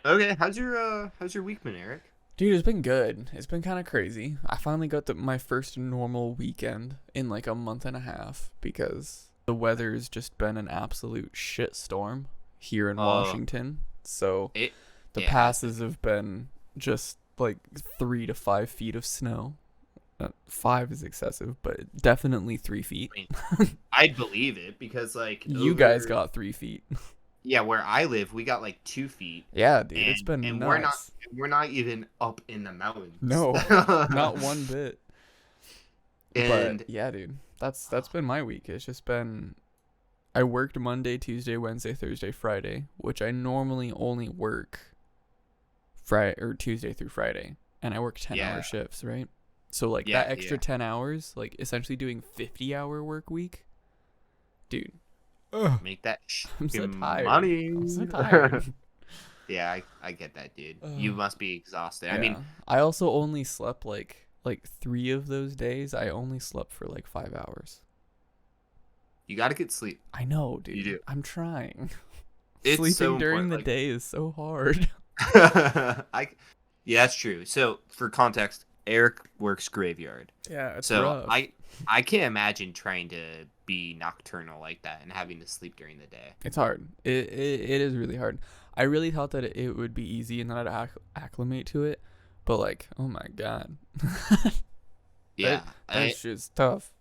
Okay, how's your week been, Eric? Dude, it's been good. It's been kind of crazy. I finally got my first normal weekend in like a month and a half because the weather's just been an absolute shitstorm here in Uh, Washington. So it the it has been. passes have been just like 3 to 5 feet of snow. Five is excessive, but definitely 3 feet. I mean, I'd believe it because like You guys over got 3 feet. yeah, where I live, we got like 2 feet, Yeah, dude, it's and been and we're not nuts. we're not even up in the mountains. No, not one bit. But And yeah, dude, that's been my week. It's just been I worked Monday, Tuesday, Wednesday, Thursday, Friday, which I normally only work Friday or Tuesday through Friday, and I work 10-hour yeah, shifts, right? So like that yeah, extra yeah. 10 hours, like essentially doing 50-hour work week, dude. Ugh, Make that I'm so tired. money. I'm so tired. Yeah, I get that, dude. You Ugh. must be exhausted. I mean, Yeah. I also only slept like 3 of those days. I only slept for like 5 hours. you got to get sleep. I know, You dude. do. I'm trying. It's so Sleeping during important. the Like, day is so hard. I, yeah, that's true. So for context, Eric works graveyard. Yeah, it's So rough. I can't imagine trying to be nocturnal like that and having to sleep during the day. It's hard. It is really hard. I really thought that it would be easy and that I'd acclimate to it, but like, oh my god, that Yeah, that's just tough.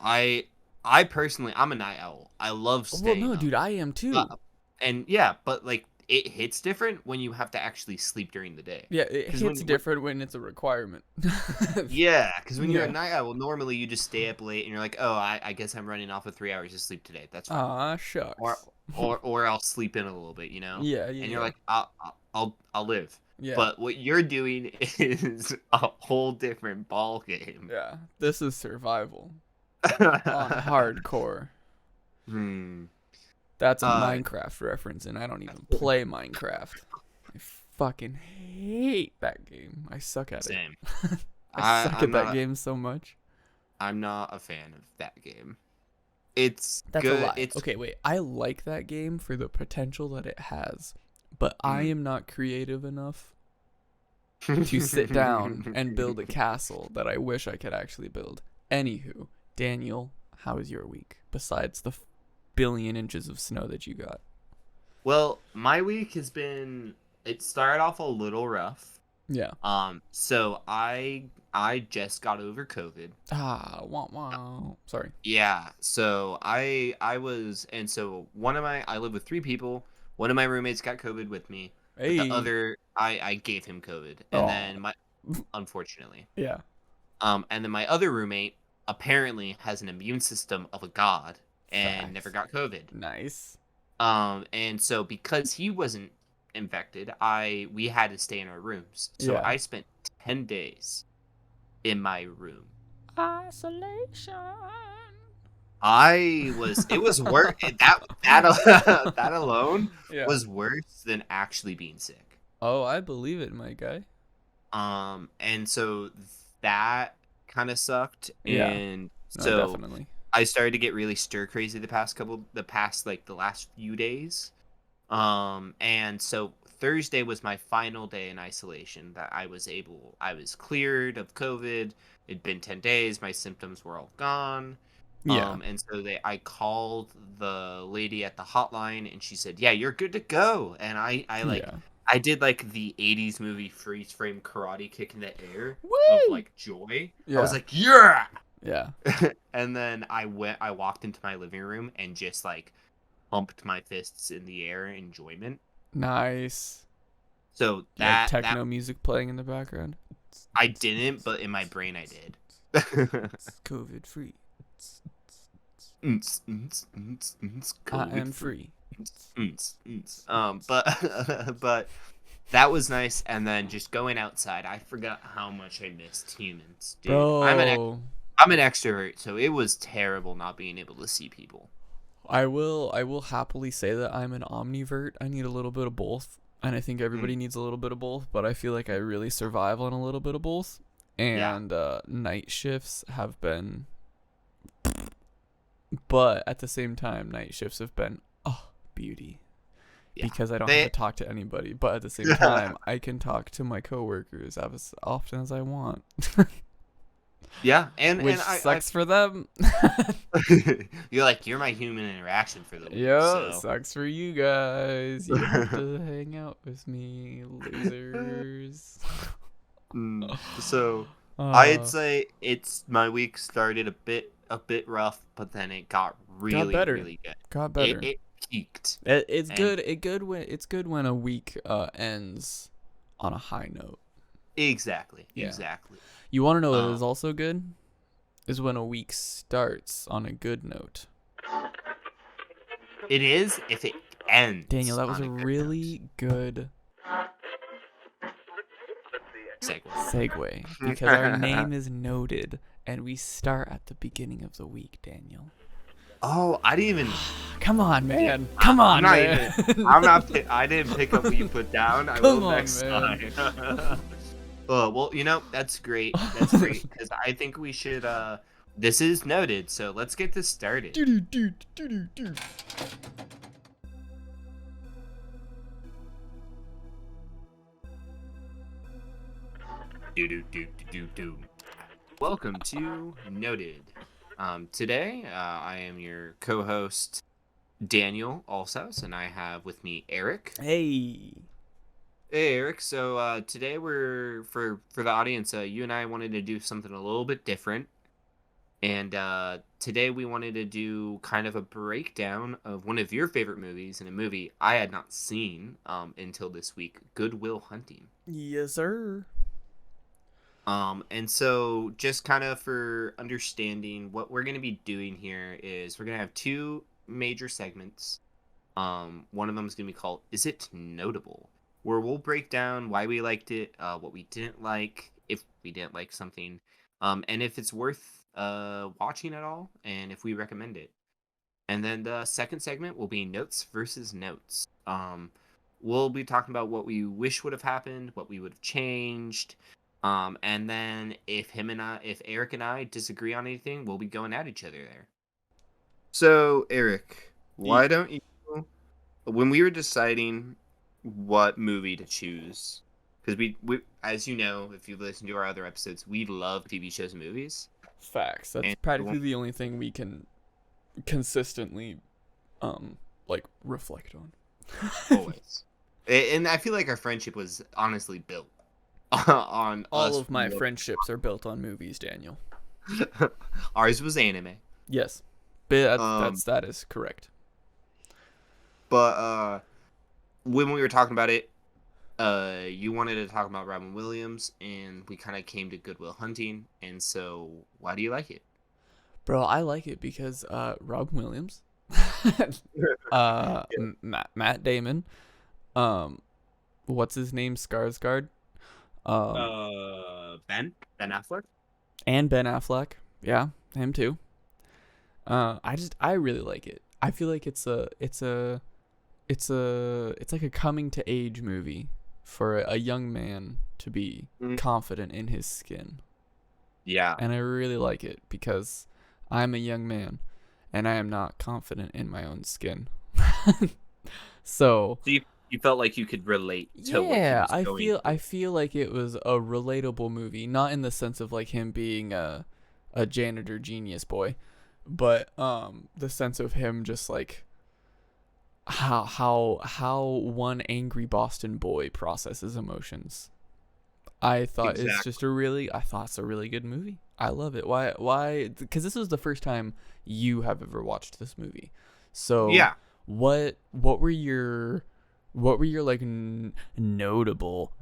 I I personally I'm a night owl. I love Well, staying no, up. dude, I am too. Uh, and yeah, but like it hits different when you have to actually sleep during the day. Yeah, it Because hits different when it's a requirement. yeah, because when you're a Yeah. night owl, normally you just stay up late and you're like, oh, I guess I'm running off of 3 hours of sleep today. That's fine. Aw, Or shucks. or I'll sleep in a little bit, Yeah, yeah, and you're yeah, like, I'll live. yeah, But what you're doing is a whole different ball game. yeah. This is survival on hardcore. Hmm. That's a Uh, Minecraft reference, and I don't even play Minecraft. I fucking hate that game. I suck at it. same. I suck I'm at that not. game so much. I'm not a fan of that game. It's That's a good. lie. Okay, wait. I like that game for the potential that it has, but I Mm. am not creative enough to sit down and build a castle that I wish I could actually build. Anywho, Daniel, how was your week besides the billion inches of snow that you got? Well, my week has been. It started off a little rough. Yeah. So I just got over COVID. Ah, wah wah. Sorry. Yeah. So I was, and so one of my I live with three people. One of my roommates got COVID with me, but the Hey. other I gave him COVID, and Oh. then my unfortunately, Yeah. and then my other roommate apparently has an immune system of a god and never Facts. got COVID. Nice. And so because he wasn't infected, we had to stay in our rooms. So Yeah. I spent 10 days in my room. Isolation. It was worse. That alone Yeah. was worse than actually being sick. Oh, I believe it, my guy. And so that kind of sucked. Yeah. And No, so definitely. I started to get really stir crazy the last few days. And so Thursday was my final day in isolation that I was cleared of COVID. It'd been 10 days. My symptoms were all gone. Yeah. And so I called the lady at the hotline and she said, yeah, you're good to go. And Yeah. I did like the 80s movie freeze frame karate kick in the air of Woo! like joy. I was Yeah. like, yeah. Yeah. And then I walked into my living room and just like pumped my fists in the air in enjoyment. Nice. So You had that techno music playing in the background. I didn't, but in my brain I did. It's COVID free. I am COVID free. but that was nice. And then just going outside, I forgot how much I missed humans, dude. Bro, I'm an extrovert, so it was terrible not being able to see people. I will happily say that I'm an omnivert. I need a little bit of both. And I think Mm, everybody needs a little bit of both, but I feel like I really survive on a little bit of both. yeah, And night shifts have been, but at the same time, night shifts have been, oh, beauty. Yeah. because I don't have to talk to anybody. But at the same time, I can talk to my coworkers as often as I want. Yeah, and Which I sucks for them. you're like, you're my human interaction for the week. Yeah, So. sucks for you guys. You have to hang out with me, losers. So I'd say my week started a bit rough, but then it got really better. really good. Got better. It peaked. It's good. It's good when a week ends on a high note. Exactly. Yeah. Exactly. You want to know what is also good? Is when a week starts on a good note. It is if it ends. Daniel, that was a really good segue because our name is noted and we start at the beginning of the week, Daniel. Oh, I didn't even. Come on, man. Come on, man. I didn't pick up what you put down. I will next time. Oh, well, that's great. That's great because I think we should. This is noted, so let's get this started. Welcome to Noted. Today, I am your co-host, Daniel Allshouse, and I have with me Eric. Hey, Eric. So today we're for the audience. You and I wanted to do something a little bit different, and today we wanted to do kind of a breakdown of one of your favorite movies, and a movie I had not seen until this week, Good Will Hunting. Yes, sir. And so just kind of for understanding, what we're going to be doing here is we're going to have two major segments. One of them is going to be called Is It Notable? Where we'll break down why we liked it, what we didn't like, if we didn't like something, and if it's worth watching at all, and if we recommend it. And then the second segment will be Notes versus Notes. We'll be talking about what we wish would have happened, what we would have changed. And then if Eric and I disagree on anything, we'll be going at each other there. So, Eric, why don't you, when we were deciding what movie to choose, because we, as you know, if you've listened to our other episodes, we love TV shows and movies. Facts. That's practically the only thing we can consistently, reflect on. Always. And I feel like our friendship was honestly built on all of my friendships are built on movies, Daniel. Ours was anime. Yes, that is correct. But when we were talking about it, you wanted to talk about Robbin Williams, and we kind of came to Good Will Hunting. And so, why do you like it, bro? I like it because Robbin Williams, Matt Damion, what's his name, Skarsgård. Ben Affleck, and Ben Affleck, yeah, him too. I really like it. I feel like it's like a coming to age movie for a young man to be confident in his skin. Yeah, and I really like it because I'm a young man and I am not confident in my own skin. So you felt like you could relate to I feel like it was a relatable movie, not in the sense of like him being a janitor genius boy, but the sense of him just like how one angry Boston boy processes emotions. I thought it's a really good movie. I love it. Why? Because this was the first time you have ever watched this movie. So yeah, what were your like notable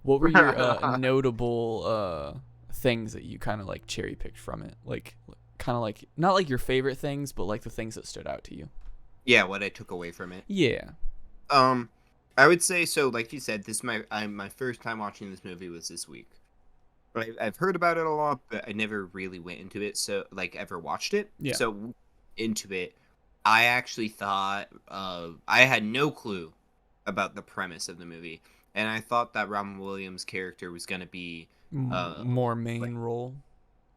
what were your notable things that you kind of like cherry picked from it, like kind of like not like your favorite things, but like the things that stood out to you? Yeah, what I took away from it. Yeah. I would say so. Like you said, this my first time watching this movie was this week. I've heard about it a lot, but I never really went into it. So like ever watched it. Yeah. So into it, I actually thought I had no clue about the premise of the movie, and I thought that Robbin Williams' character was gonna be more main role.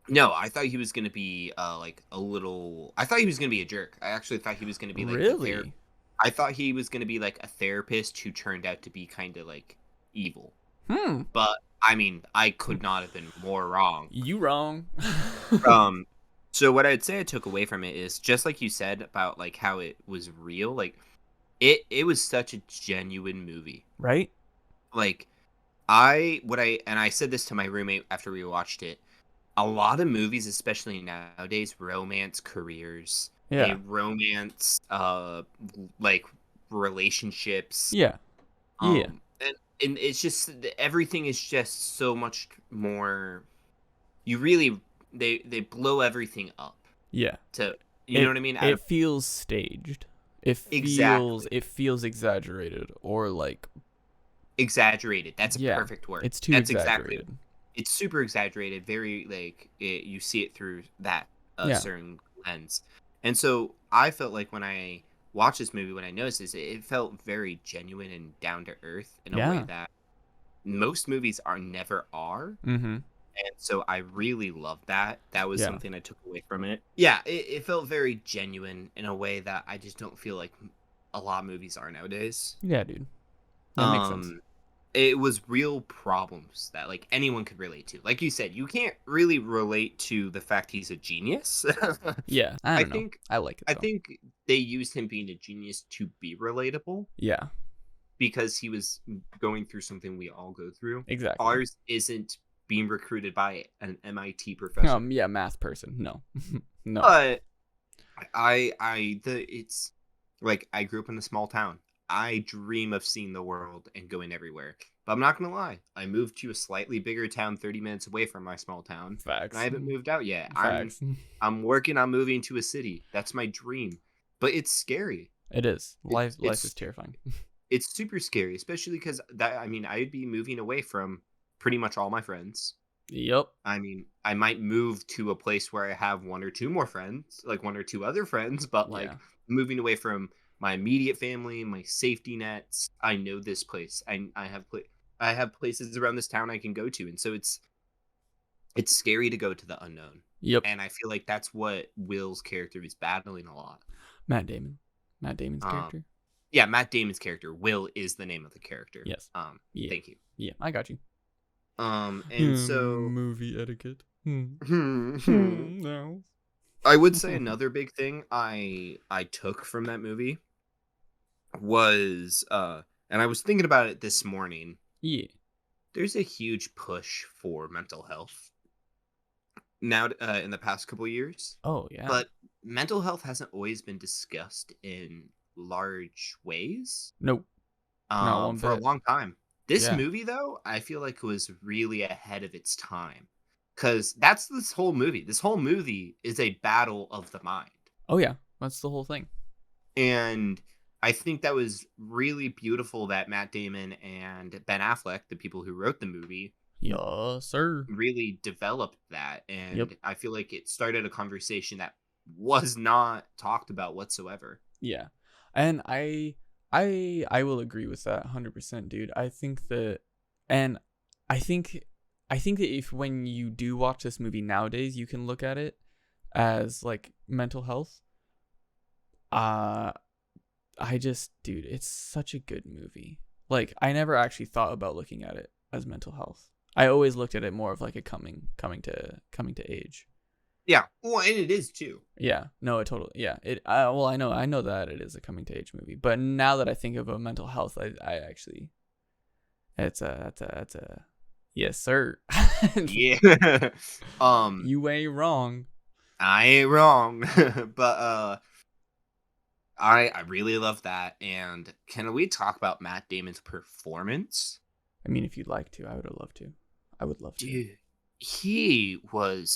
No, I thought he was gonna be like a little. I thought he was gonna be a jerk. I actually thought he was gonna be like really. I thought he was gonna be like a therapist who turned out to be kind of like evil. Hmm. But I mean, I could not have been more wrong. You wrong. Um, so what I'd say I took away from it is just like you said about like how it was real. Like it was such a genuine movie. Right? Like I said this to my roommate after we watched it. A lot of movies, especially nowadays, romance careers, they Yeah. romance like relationships. Yeah. Yeah. And it's just everything is just so much more. You really they blow everything up Yeah. to you know what I mean? It feels staged. Exactly. It feels exaggerated or like Exaggerated. That's a yeah. perfect word. It's too That's exaggerated. exactly. It's super exaggerated. Very like you see it through that Yeah. certain lens. And so I felt like when I watched this movie, when I noticed this, it felt very genuine and down to earth in a way Yeah. that most movies are never are. Mm-hmm. And so I really loved that. That was Yeah. something I took away from it. Yeah, it felt very genuine in a way that I just don't feel like a lot of movies are nowadays. Yeah, dude. That makes sense. It was real problems that like anyone could relate to. Like you said, you can't really relate to the fact he's a genius. Yeah. I don't know. I like it I though. think they used him being a genius to be relatable Yeah. because he was going through something we all go through. Exactly. Ours isn't being recruited by an MIT professor. Yeah, math person. No. No. But it's like I grew up in a small town. I dream of seeing the world and going everywhere. But I'm not gonna lie, I moved to a slightly bigger town 30 minutes away from my small town. Facts. And I haven't moved out yet. Facts. I'm working on moving to a city. That's my dream. But it's scary. It is. Life It's is terrifying. it's super scary, especially because that I mean I'd be moving away from pretty much all my friends. Yep. I mean, I might move to a place where I have one or two more friends, like one or two other friends, but like Yeah. moving away from my immediate family, my safety nets. I know this place. I have places around this town I can go to, and so it's scary to go to the unknown. Yep. And I feel like that's what Will's character is battling a lot. Matt Damon. Matt Damon's character. Yeah, Matt Damon's character. Will is the name of the character. Yes. Yeah. Thank you. Yeah, I got you. And so movie etiquette. No. I would say another big thing I took from that movie was and I was thinking about it this morning. Yeah. There's a huge push for mental health now in the past couple of years. Oh yeah. But mental health hasn't always been discussed in large ways. Nope. Not one for a bit. long time. This Yeah. movie though, I feel like was really ahead of its time. Cuz that's this whole movie. This whole movie is a battle of the mind. Oh yeah. That's the whole thing. And I think that was really beautiful that Matt Damon and Ben Affleck, the people who wrote the movie, Yes, sir. really developed that. And Yep. I feel like it started a conversation that was not talked about whatsoever. Yeah. And I will agree with that 100%, dude. I think that if when you do watch this movie nowadays, you can look at it as like mental health. Dude, it's such a good movie. Like I never actually thought about looking at it as mental health. I always looked at it more of like a coming to age. Yeah, well, and it is too. Yeah, no, it totally. Yeah, I know that it is a coming to age movie, but now that I think of a mental health, I actually, that's a yes, sir. Yeah. You ain't wrong. I ain't wrong. But I really love that. And can we talk about Matt Damon's performance? I mean, if you'd like to, I would love to. I would love to. Dude,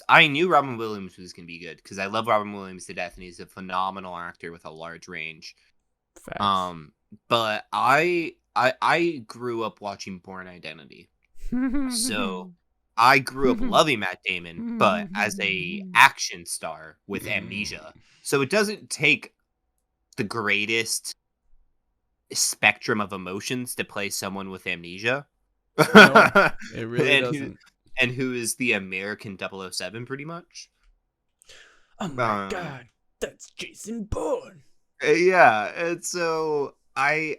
I knew Robbin Williams was going to be good because I love Robbin Williams to death and he's a phenomenal actor with a large range. Facts. But I grew up watching Born Identity. So I grew up loving Matt Damon, but as a action star with amnesia. So it doesn't take the greatest spectrum of emotions to play someone with amnesia. No, it really doesn't. And who is the American 007 pretty much. Oh my god, that's Jason Bourne. Yeah, and so I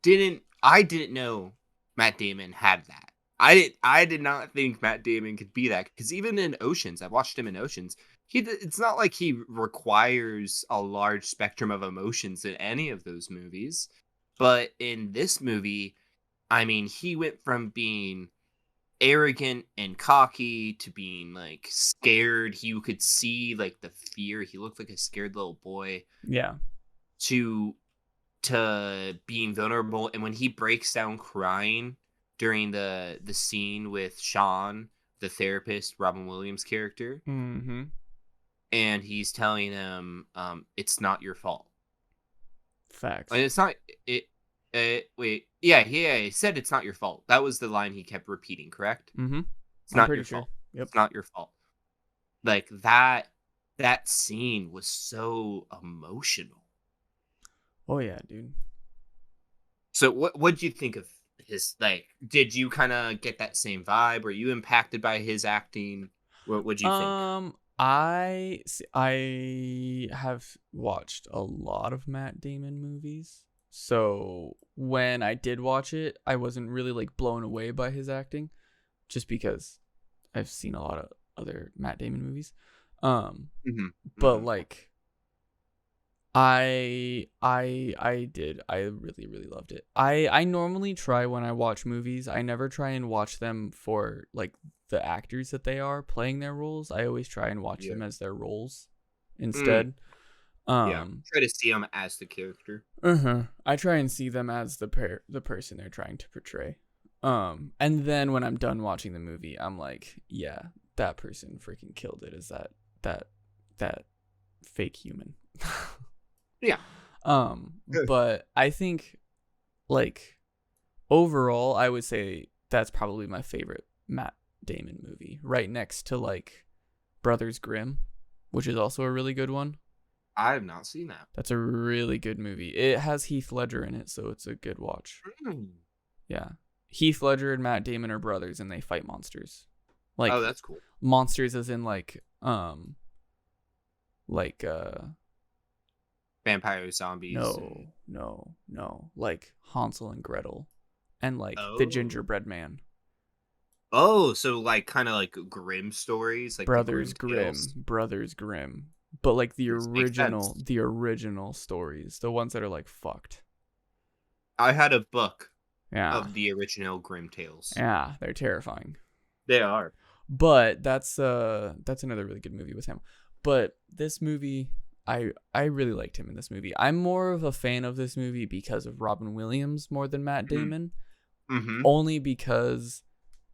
didn't know Matt Damon had that. I did not think Matt Damon could be that, because even in Oceans, I've watched him in Oceans. It's not like he requires a large spectrum of emotions in any of those movies. But in this movie, I mean, he went from being arrogant and cocky to being like scared. You could see like the fear. He looked like a scared little boy Yeah. to being vulnerable. And when he breaks down crying during the scene with Sean, the therapist, Robin Williams character, Mm-hmm. and he's telling him, it's not your fault. And Facts. it's not it. Wait, yeah, he said it's not your fault. That was the line he kept repeating. Correct? Mm-hmm. It's I'm not pretty your sure. fault. Yep. It's not your fault. Like that scene was so emotional. Oh yeah, dude. So what did you think of his, like, did you kind of get that same vibe? Were you impacted by his acting? What would you think? I have watched a lot of Matt Damon movies. So when I did watch it, I wasn't really like blown away by his acting, just because I've seen a lot of other Matt Damon movies. Mhm. But Mhm. like I really really loved it. I normally try, when I watch movies, I never try and watch them for like the actors that they are playing their roles. I always try and watch Yeah. them as their roles Mm, instead. yeah. Um Try to see him as the character. I try and see them as the person they're trying to portray. And then when I'm done watching the movie, I'm like, yeah, that person freaking killed it as that that fake human. Yeah. But I think, like, overall, I would say that's probably my favorite Matt Damon movie, right next to like Brothers Grimm, which is also a really good one. I have not seen that. That's a really good movie. It has Heath Ledger in it, so it's a good watch. Mm. Yeah. Heath Ledger and Matt Damon are brothers and they fight monsters. Oh, Like that's cool. monsters as in like Vampire zombies and no. Like Hansel and Gretel and like the oh. gingerbread man. Oh, so like kind of like Grimm stories, like the Grimm tales. Brothers Grimm. But like This makes sense. the original stories, the ones that are like fucked. I had a book Yeah. of the original Grimm tales. Yeah, they're terrifying. They are. But that's another really good movie with him. But this movie, I really liked him in this movie. I'm more of a fan of this movie because of Robin Williams more than Matt Damon. Mm-hmm. Only because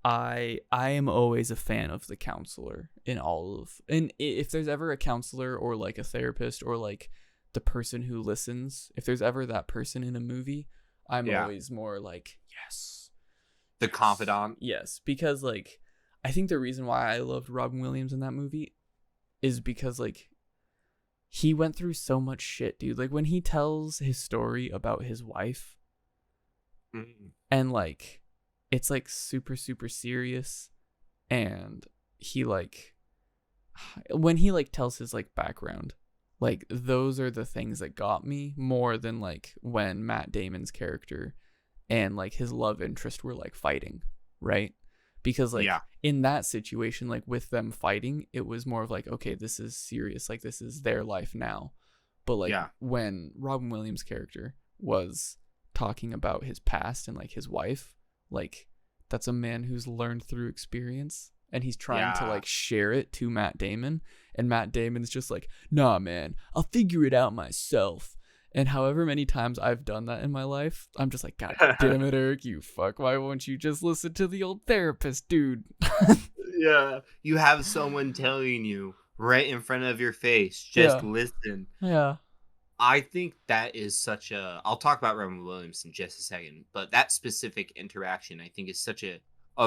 I am always a fan of the counselor in all of, and if there's ever a counselor or like a therapist or like the person who listens, if there's ever that person in a movie, I'm Yeah. always more like, yes. The confidant. Yes, because like I think the reason why I loved Robin Williams in that movie is because like he went through so much shit, dude. Like when he tells his story about his wife, Mm. and like it's like super super serious, and he like when he like tells his like background, like those are the things that got me more than like when Matt Damon's character and like his love interest were like fighting, right? Because like Yeah. in that situation, like with them fighting, it was more of like, okay, this is serious, like this is their life now. But like Yeah. when Robin Williams' character was talking about his past and like his wife, like that's a man who's learned through experience and he's trying to Yeah. like share it to Matt Damon, and Matt Damon's just like, nah man, I'll figure it out myself. And however many times I've done that in my life, I'm just like, God damn it, Eric, you fuck. Why won't you just listen to the old therapist, dude? Yeah. You have someone telling you right in front of your face, just Yeah. listen. Yeah. I think that is such a. I'll talk about Robin Williams in just a second, but that specific interaction, I think, is such a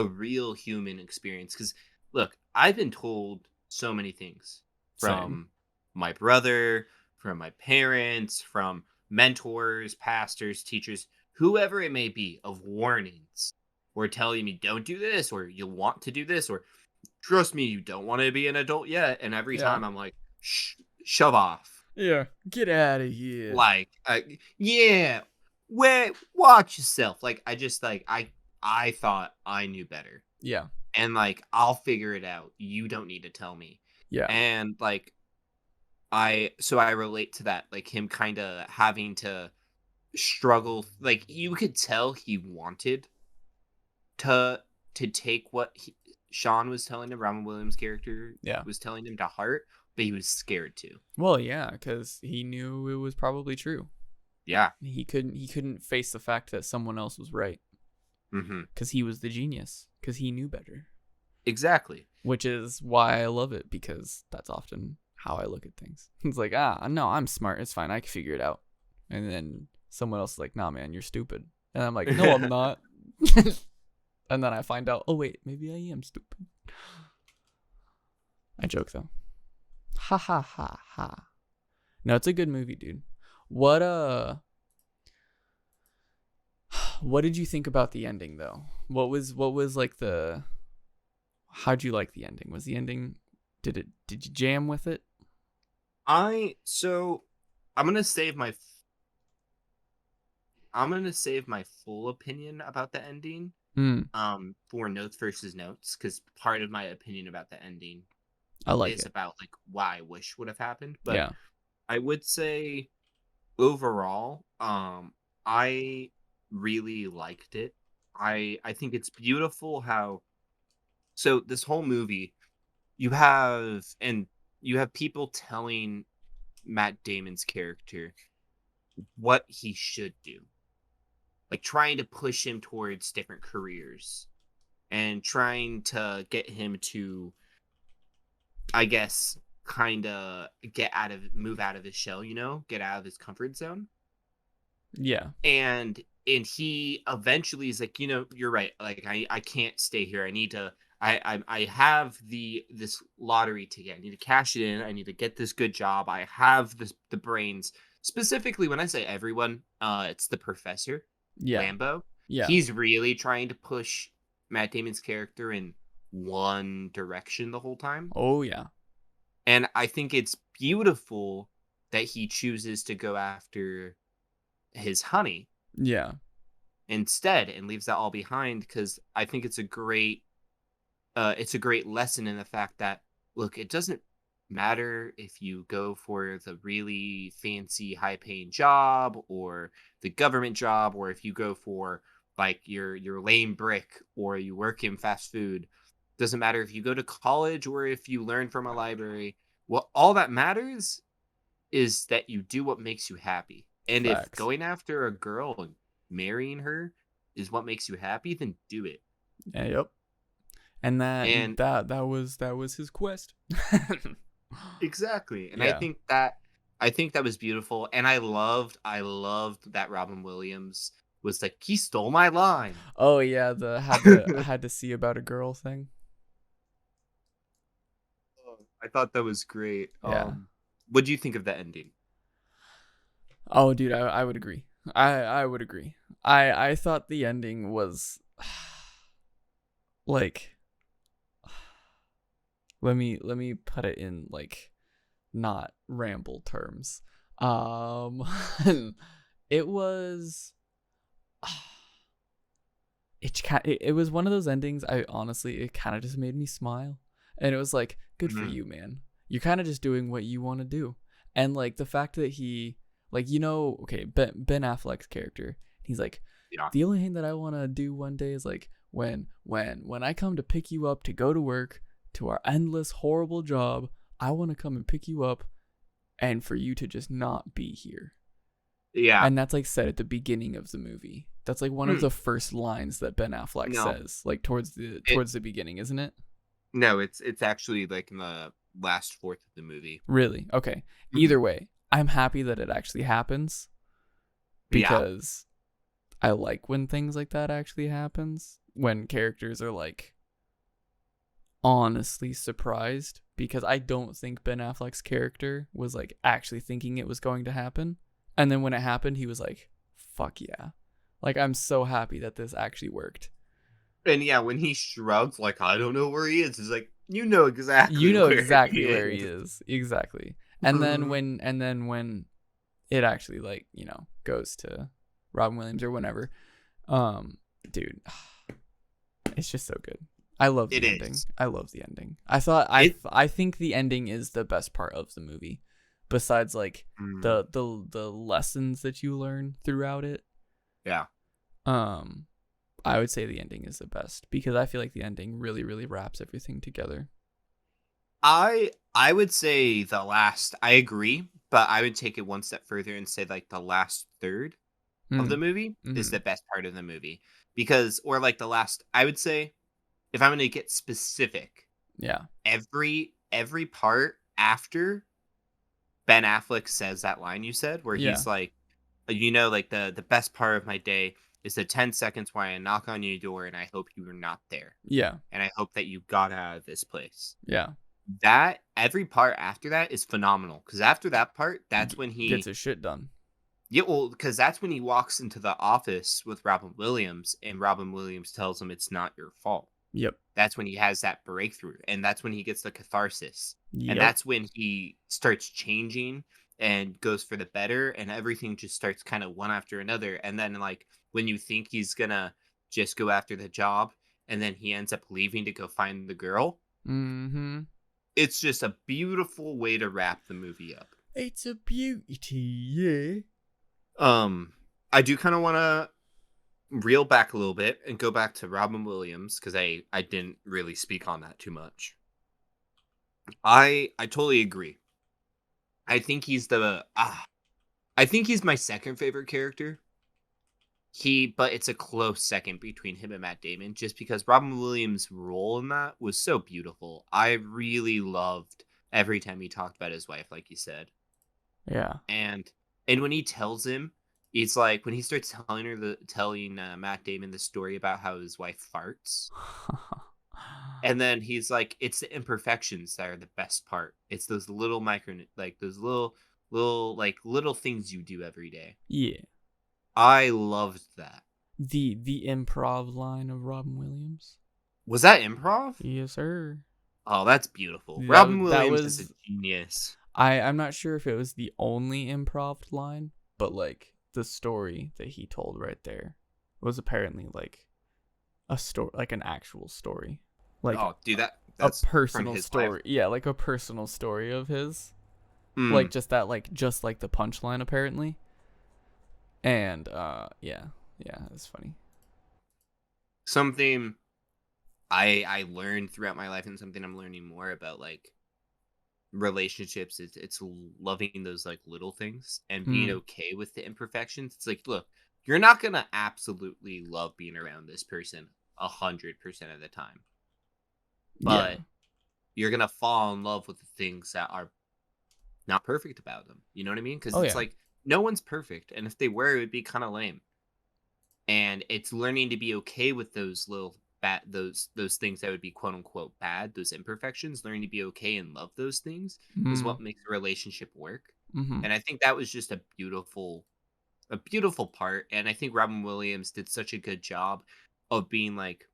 real human experience. Because look, I've been told so many things Same. from my brother, from my parents, from mentors, pastors, teachers, whoever it may be, of warnings, or telling me don't do this, or you'll want to do this, or trust me, you don't want to be an adult yet. And every Yeah. time I'm like, shove off. Yeah, get out of here. Like, yeah, wait, watch yourself. Like, I just like I thought I knew better, Yeah, and like I'll figure it out. You don't need to tell me. yeah, And like I relate to that, like him kind of having to struggle. Like you could tell he wanted to take what Sean was telling him, Robbin Williams' character yeah. was telling him to heart, but he was scared to. Well, yeah, because he knew it was probably true. Yeah. He couldn't face the fact that someone else was right Mm-hmm. because he was the genius because he knew better. Exactly. Which is why I love it, because that's often how I look at things. It's like, no, I'm smart. It's fine. I can figure it out. And then someone else is like, nah, man, you're stupid. And I'm like, no, I'm not. And then I find out, oh, wait, maybe I am stupid. I joke, though. Ha ha ha ha. No, it's a good movie, dude. What did you think about the ending, though? What was like the... How'd you like the ending? Was the ending... Did you jam with it? I'm gonna save my full opinion about the ending for notes versus notes, because part of my opinion about the ending I like is it. about like why I wish would have happened. But Yeah. I would say overall, I really liked it. I think it's beautiful how, so this whole movie you have people telling Matt Damon's character what he should do, like trying to push him towards different careers and trying to get him to, I guess, kind of move out of his shell, get out of his comfort zone. Yeah. And he eventually is like, you're right, like I can't stay here. I need to, I have this lottery ticket. I need to cash it in. I need to get this good job. I have the brains. Specifically, when I say everyone, it's the professor, Yeah. Lambo. Yeah. He's really trying to push Matt Damon's character in one direction the whole time. Oh, yeah. And I think it's beautiful that he chooses to go after his honey Yeah. instead and leaves that all behind, because I think it's a great lesson in the fact that, look, it doesn't matter if you go for the really fancy high paying job or the government job, or if you go for like your lame brick or you work in fast food. Doesn't matter if you go to college or if you learn from a library. Well, all that matters is that you do what makes you happy. And if Facts. going after a girl and marrying her is what makes you happy, then do it. Yeah, yep. And that was his quest. Exactly. And Yeah. I think that was beautiful. And I loved that Robbin Williams was like, he stole my line. Oh yeah, the had to see about a girl thing. I thought that was great. Yeah. What do you think of the ending? Oh, dude, I would agree. I would agree. I thought the ending was like, let me put it in like not ramble terms. It was it was one of those endings, I honestly, it kind of just made me smile. And it was like, good for you, man. You're kind of just doing what you want to do. And like the fact that he, like, okay, Ben Affleck's character, he's like, Yeah. The only thing that I want to do one day is like when I come to pick you up to go to work, to our endless horrible job, I want to come and pick you up and for you to just not be here. Yeah. And that's like said at the beginning of the movie. That's like one of the first lines that Ben Affleck says, like towards the beginning, isn't it? No, it's actually like in the last fourth of the movie. Really? Okay. Either way, I'm happy that it actually happens, because I like when things like that actually happens, when characters are like honestly surprised, because I don't think Ben Affleck's character was like actually thinking it was going to happen. And then when it happened, he was like, fuck yeah. Like, I'm so happy that this actually worked. And yeah, when he shrugs, like, I don't know where he is, it's like, you know exactly where he is. Exactly. And then when it actually, like, goes to Robbin Williams or whenever, dude, it's just so good. I love It the ending. is. I love the ending. I think the ending is the best part of the movie, besides like the lessons that you learn throughout it. Yeah. I would say the ending is the best because I feel like the ending really, really wraps everything together. I would say the last. I agree, but I would take it one step further and say like the last third of the movie is the best part of the movie because, or like the last. I would say, if I'm going to get specific, Yeah. every part after Ben Affleck says that line you said, where Yeah. he's like, like the best part of my day is the 10 seconds where I knock on your door and I hope you were not there. Yeah. And I hope that you got out of this place. Yeah. That every part after that is phenomenal because after that part, that's when gets his shit done. Yeah, well, because that's when he walks into the office with Robbin Williams, and Robbin Williams tells him it's not your fault. Yep. That's when he has that breakthrough, and that's when he gets the catharsis, and Yep. that's when he starts changing and goes for the better, and everything just starts kind of one after another. And then, like, when you think he's gonna just go after the job, and then he ends up leaving to go find the girl. Mm-hmm. It's just a beautiful way to wrap the movie up. It's a beauty, yeah. I do kind of want to reel back a little bit and go back to Robbin Williams because I didn't really speak on that too much. I totally agree. I think he's I think he's my second favorite character. But it's a close second between him and Matt Damion just because Robbin Williams' role in that was so beautiful. I really loved every time he talked about his wife, like you said. Yeah. And when he tells him, it's like when he starts telling Matt Damon the story about how his wife farts, and then he's like, "It's the imperfections that are the best part. It's those little those little things you do every day." Yeah. I loved that. The improv line of Robbin Williams. Was that improv? Yes, sir. Oh, that's beautiful. Robbin Williams is a genius. I'm not sure if it was the only improv line, but like the story that he told right there was apparently like a story, like an actual story, like oh, dude, that's a personal story. Life. Yeah, like a personal story of his, like just like the punchline apparently, and yeah, it's funny. Something I learned throughout my life, and something I'm learning more about, like relationships, it's loving those like little things and being okay with the imperfections. It's like, look, you're not gonna absolutely love being around this person 100% of the time, but you're gonna fall in love with the things that are not perfect about them. You know what I mean? Because it's like no one's perfect, and if they were, it would be kind of lame. And it's learning to be okay with those little bad those things that would be quote unquote bad, those imperfections. Learning to be okay and love those things is what makes a relationship work. And I think that was just a beautiful part. And I think Robbin Williams did such a good job of being like,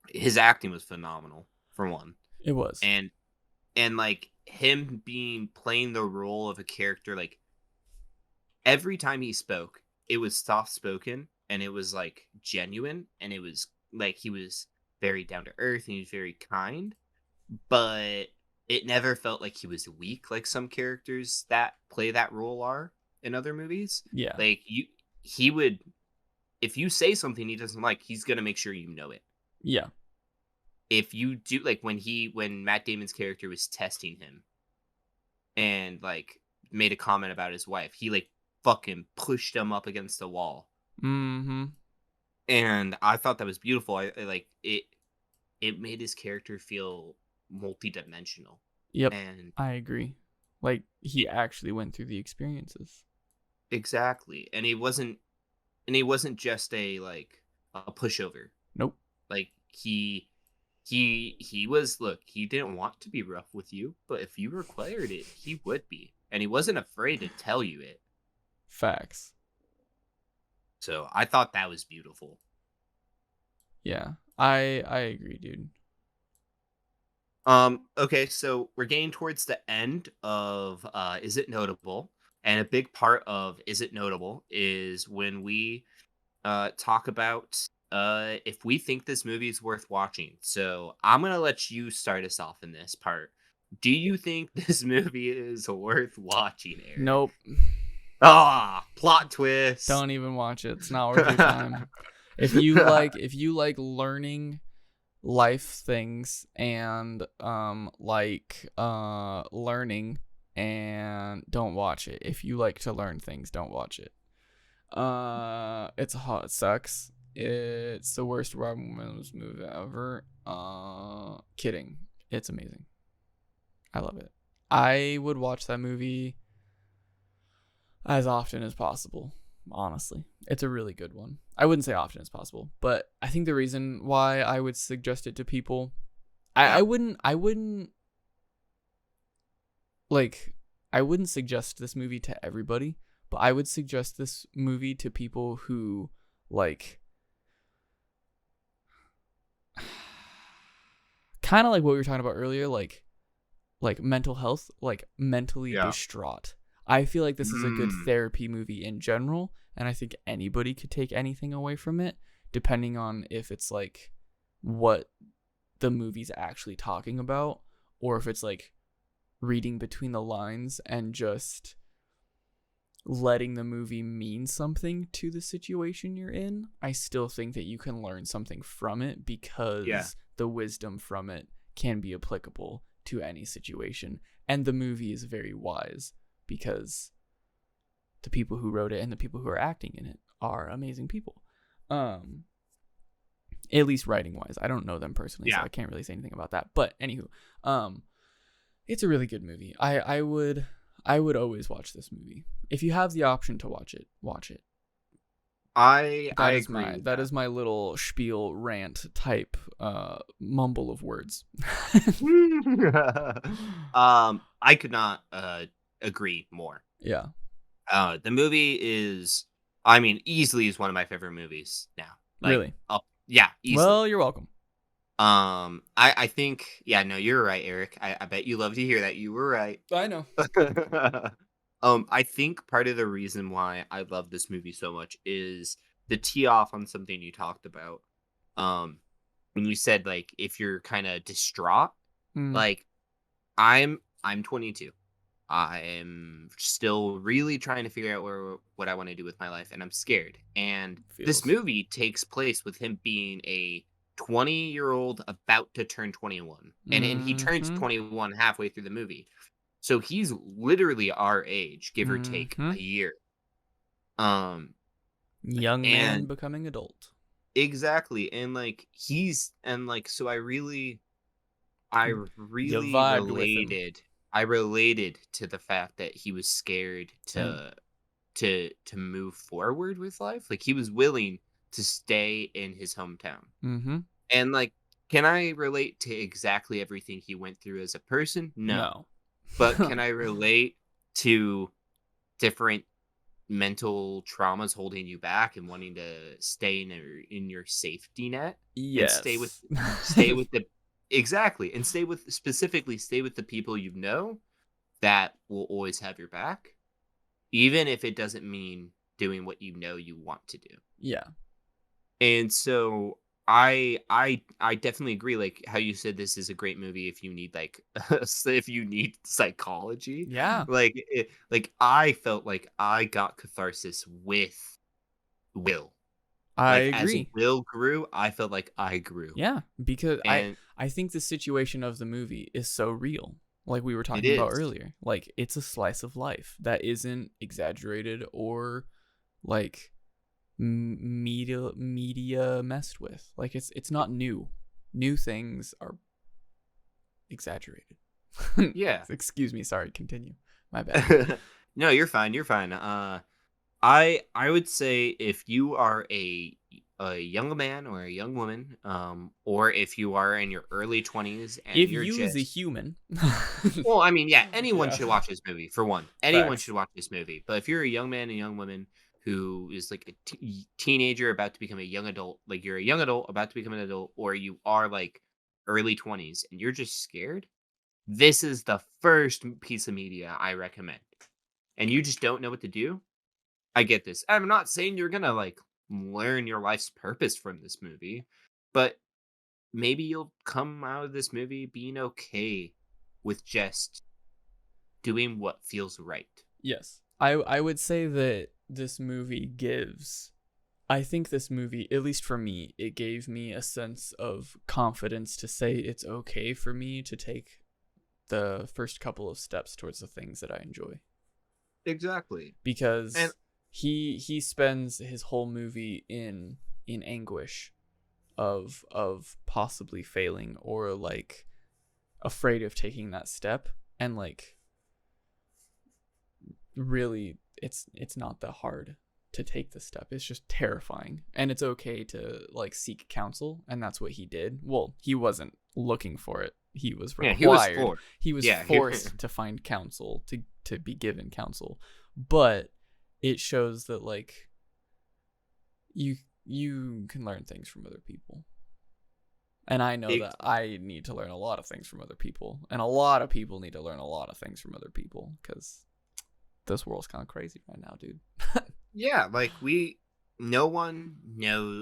his acting was phenomenal for one. It was. And like him playing the role of a character, like every time he spoke, it was soft spoken and it was like genuine, and it was like he was very down to earth and he was very kind, but it never felt like he was weak like some characters that play that role are in other movies. Yeah. Like he would, if you say something he doesn't like, he's gonna make sure you know it. Yeah. If you do, like when Matt Damon's character was testing him and like made a comment about his wife, he like fucking pushed him up against the wall. And I thought that was beautiful. I like it. It made his character feel multidimensional. Yep. And I agree. Like he actually went through the experiences. Exactly. And he wasn't just a pushover. Nope. Like he was, look, he didn't want to be rough with you, but if you required it, he would be. And he wasn't afraid to tell you it. Facts. So I thought that was beautiful. Yeah, I agree, dude. Okay, so we're getting towards the end of Is It Notable? And a big part of Is It Notable is when we talk about if we think this movie is worth watching. So I'm gonna let you start us off in this part. Do you think this movie is worth watching, Eric? Nope. Ah, plot twist. Don't even watch it. It's not worth your time. If you like learning life things and learning, and don't watch it. If you like to learn things, don't watch it. It's hot. It sucks. It's the worst Robbin Williams movie ever. Kidding. It's amazing. I love it. I would watch that movie as often as possible. Honestly, it's a really good one. I wouldn't say often as possible, but I think the reason why I would suggest it to people, I wouldn't like, I wouldn't suggest this movie to everybody, but I would suggest this movie to people who like kind of like what we were talking about earlier, like mental health, like mentally distraught. I feel like this is a good therapy movie in general, and I think anybody could take anything away from it, depending on if it's like what the movie's actually talking about, or if it's like reading between the lines and just letting the movie mean something to the situation you're in. I still think that you can learn something from it because the wisdom from it can be applicable to any situation. And the movie is very wise because the people who wrote it and the people who are acting in it are amazing people. At least writing wise. I don't know them personally, so I can't really say anything about that. But anywho, it's a really good movie. I would always watch this movie. If you have the option to watch it, watch it. I agree. That is my little spiel rant type mumble of words. I could not agree more. Yeah. The movie is, I mean, easily is one of my favorite movies now. Like, really? Yeah, easily. Well, you're welcome. I think, no, you're right, Eric. I bet you love to hear that. You were right. I know. I think part of the reason why I love this movie so much is the tee off on something you talked about. When you said, like, if you're kind of distraught, like, I'm 22. I'm still really trying to figure out what I want to do with my life, and I'm scared. And this movie takes place with him being a 20-year-old about to turn 21. And he turns 21 halfway through the movie. So he's literally our age, give or take a year. Young man becoming adult. Exactly. And like so I really related to the fact that he was scared to move forward with life. Like, he was willing to stay in his hometown. And like, can I relate to exactly everything he went through as a person? No. But can I relate to different mental traumas holding you back and wanting to stay in your safety net? Yes. And stay with the exactly, and stay with the people you know that will always have your back, even if it doesn't mean doing what you know you want to do. Yeah. And so I definitely agree, like how you said this is a great movie if you need like if you need psychology. Yeah. Like I felt like I got catharsis with Will. I agree. agree. As Will grew, I felt like I grew. Yeah, because I think the situation of the movie is so real. Like we were talking about earlier. Like, it's a slice of life that isn't exaggerated or like media messed with. Like, it's not new. New things are exaggerated. Yeah. Excuse me, sorry, continue. My bad. No, you're fine. I would say if you are a young man or a young woman, or if you are in your early 20s and if you're you just as a human. Well, I mean, anyone should watch this movie, for one. Anyone should watch this movie. But if you're a young man and young woman who is like a teenager about to become a young adult, like you're a young adult about to become an adult, or you are like early 20s and you're just scared, this is the first piece of media I recommend. And you just don't know what to do, I get this. I'm not saying you're gonna like learn your life's purpose from this movie, but maybe you'll come out of this movie being okay with just doing what feels right. Yes. I would say that this movie gives, I think this movie, at least for me, it gave me a sense of confidence to say it's okay for me to take the first couple of steps towards the things that I enjoy. Exactly. Because And he spends his whole movie in anguish of possibly failing, or like afraid of taking that step, and like really it's not that hard to take the step. It's just terrifying, and it's okay to like seek counsel, and that's what he did. Well, he wasn't looking for it. He was required. He was forced to find counsel, to be given counsel. But it shows that like you can learn things from other people. And I know that I need to learn a lot of things from other people, and a lot of people need to learn a lot of things from other people, because this world's kind of crazy right now, dude. Yeah, like no one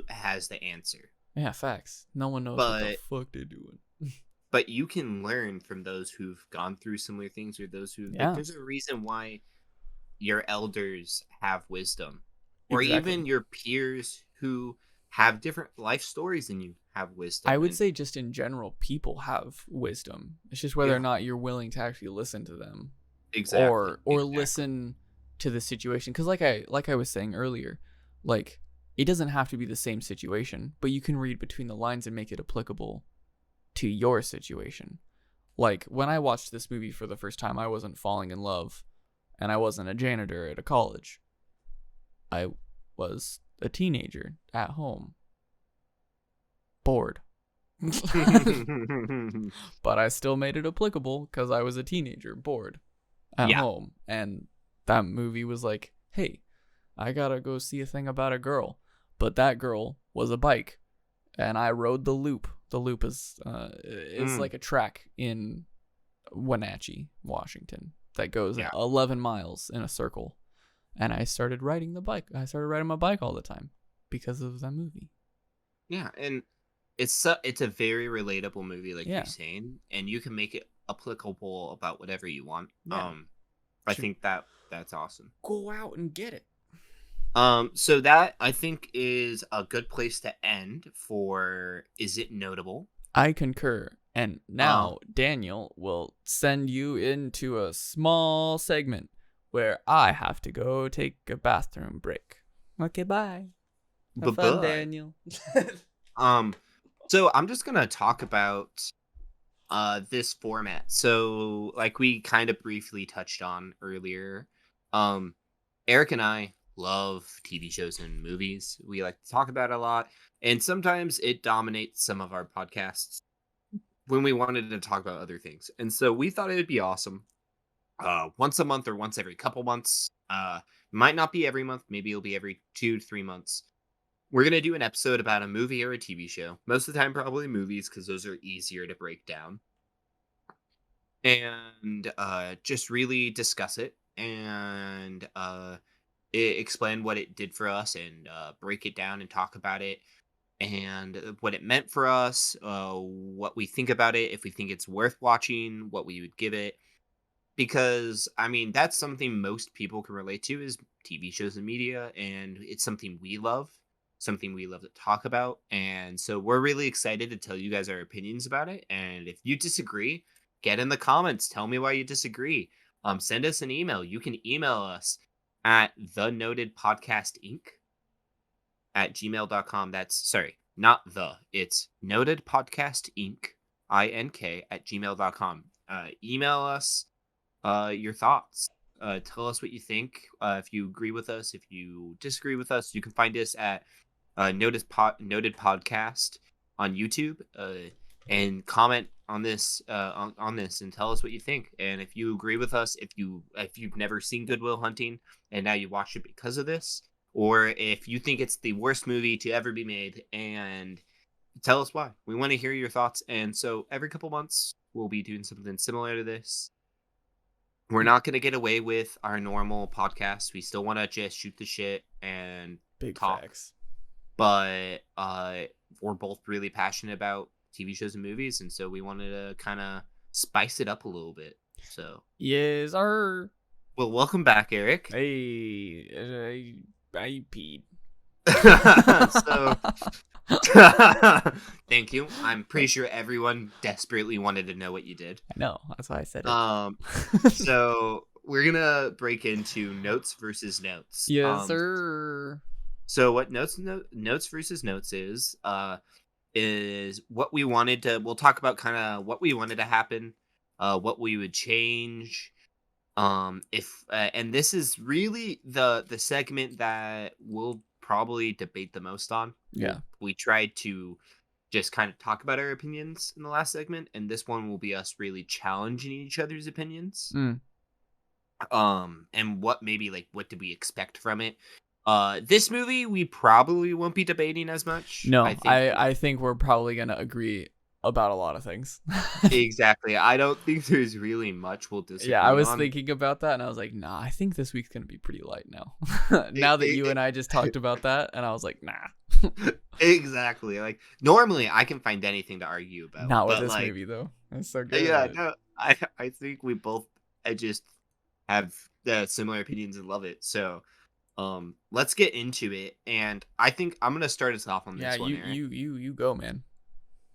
has the answer. Yeah, facts. No one knows what the fuck they're doing. But you can learn from those who've gone through similar things, or those who like, there's a reason why your elders have wisdom, or even your peers who have different life stories than you have wisdom. I would say just in general, people have wisdom. It's just whether or not you're willing to actually listen to them. Exactly. Or listen to the situation. Because like I was saying earlier, like it doesn't have to be the same situation, but you can read between the lines and make it applicable to your situation. Like when I watched this movie for the first time, I wasn't falling in love, and I wasn't a janitor at a college. I was a teenager at home, bored. But I still made it applicable because I was a teenager bored at home. And that movie was like, hey, I gotta go see a thing about a girl, but that girl was a bike, and I rode the Loop. The Loop is like a track in Wenatchee, Washington, that goes 11 miles in a circle. And I started riding the bike. I started riding my bike all the time because of that movie. Yeah, and it's a very relatable movie, like you're saying, and you can make it applicable about whatever you want. Yeah. I think that's awesome. Go out and get it. So that I think is a good place to end for Is It Notable? I concur. And now Daniel will send you into a small segment where I have to go take a bathroom break. Okay, bye. Have fun, Daniel. So I'm just gonna talk about this format. So like we kind of briefly touched on earlier, Eric and I love TV shows and movies. We like to talk about it a lot, and sometimes it dominates some of our podcasts when we wanted to talk about other things. And so we thought it would be awesome, once a month or once every couple months, might not be every month, maybe it'll be every 2 to 3 months, we're gonna do an episode about a movie or a TV show. Most of the time probably movies, because those are easier to break down, and just really discuss it, and explain what it did for us, and break it down and talk about it, and what it meant for us, what we think about it, if we think it's worth watching, what we would give it. Because I mean, that's something most people can relate to, is TV shows and media, and it's something we love to talk about. And so we're really excited to tell you guys our opinions about it. And if you disagree, get in the comments, tell me why you disagree. Send us an email. You can email us at thenotedpodcastinc@gmail.com. That's, sorry, not it's notedpodcastinc, INK@gmail.com. Email us your thoughts. Tell us what you think. If you agree with us, if you disagree with us, you can find us at Noted Podcast on YouTube, and comment on this on this, and tell us what you think. And if you agree with us, if you've never seen Good Will Hunting and now you watch it because of this, or if you think it's the worst movie to ever be made and tell us why. We want to hear your thoughts. And so every couple months, we'll be doing something similar to this. We're not going to get away with our normal podcast. We still want to just shoot the shit and Big talk. facts. But we're both really passionate about TV shows and movies. And so we wanted to kind of spice it up a little bit. So, Yes, sir. well, welcome back, Eric. Hey, I peed. So, thank you. I'm pretty sure everyone desperately wanted to know what you did. I know. That's why I said it. So we're gonna break into notes versus notes. Yes, sir. So what notes versus notes is what we wanted to. We'll talk about kind of what we wanted to happen, what we would change. If and this is really the segment that we'll probably debate the most on. Yeah. We tried to just kind of talk about our opinions in the last segment, and this one will be us really challenging each other's opinions. And what did we expect from it? This movie we probably won't be debating as much. No, I think we're probably gonna agree about a lot of things. Exactly. I don't think there's really much we'll disagree on. Yeah, I was thinking about that, and I was like, nah, I think this week's gonna be pretty light now. Now that you and I just talked about that, and I was like, nah. Exactly. Like, normally I can find anything to argue about. Not with this movie, though. It's so good. Yeah, no, I think we both just have similar opinions and love it. So, let's get into it. And I think I'm gonna start us off on this one. Yeah, you go, man.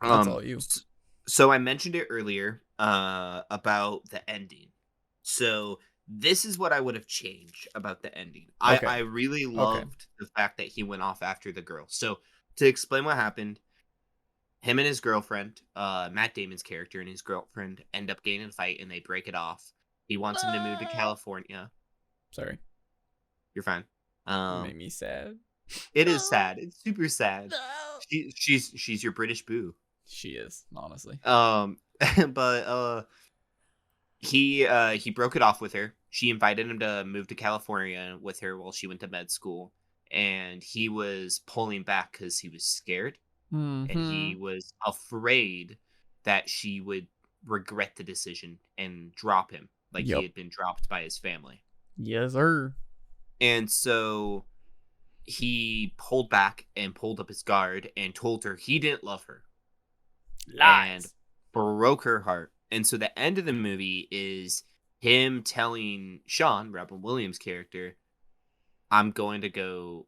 That's all you. So I mentioned it earlier about the ending. So this is what I would have changed about the ending. Okay. I really loved the fact that he went off after the girl. So to explain what happened, him and his girlfriend, Matt Damon's character and his girlfriend end up getting in a fight and they break it off. He wants him to move to California. Sorry. You're fine. You made me sad. It is sad. It's super sad. No. She's your British boo. She is, honestly. But he broke it off with her. She invited him to move to California with her while she went to med school, and he was pulling back because he was scared, and he was afraid that she would regret the decision and drop him, like he had been dropped by his family. Yes, sir. And so he pulled back and pulled up his guard and told her he didn't love her. Lies. And broke her heart. And so the end of the movie is him telling Sean, Robbin Williams' character, I'm going to go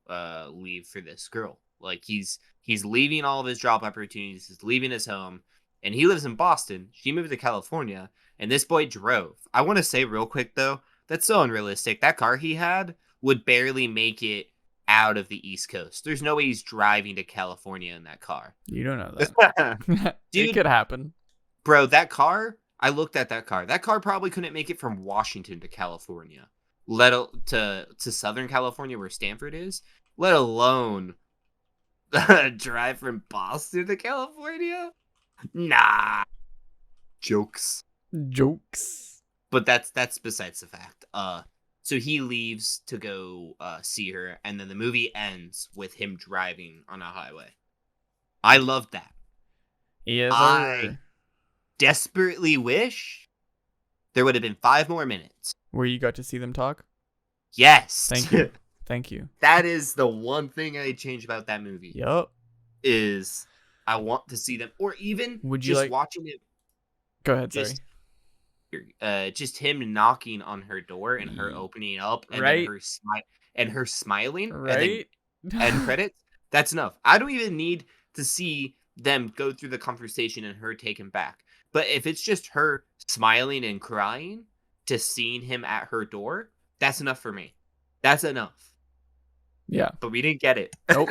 leave for this girl. Like he's leaving all of his job opportunities, he's leaving his home, and he lives in Boston. She moved to California, and this boy drove. I want to say real quick though, that's so unrealistic. That car he had would barely make it out of the East Coast. There's no way he's driving to California in that car. You don't know that. Dude, it could happen. Bro, that car, I looked at that car. That car probably couldn't make it from Washington to California. To Southern California where Stanford is, let alone drive from Boston to California? Nah. Jokes. But that's besides the fact. So he leaves to go see her, and then the movie ends with him driving on a highway. I loved that. Yes, I desperately wish there would have been 5 more minutes. Where you got to see them talk? Yes. Thank you. That is the one thing I'd change about that movie. Yup. Is I want to see them, or even would you just like watching it. Go ahead, sorry. Just him knocking on her door and her opening up and right? then her smiling, right? And then end credits. That's enough. I don't even need to see them go through the conversation and her take him back. But if it's just her smiling and crying to seeing him at her door, that's enough for me. That's enough. Yeah. But we didn't get it. Nope.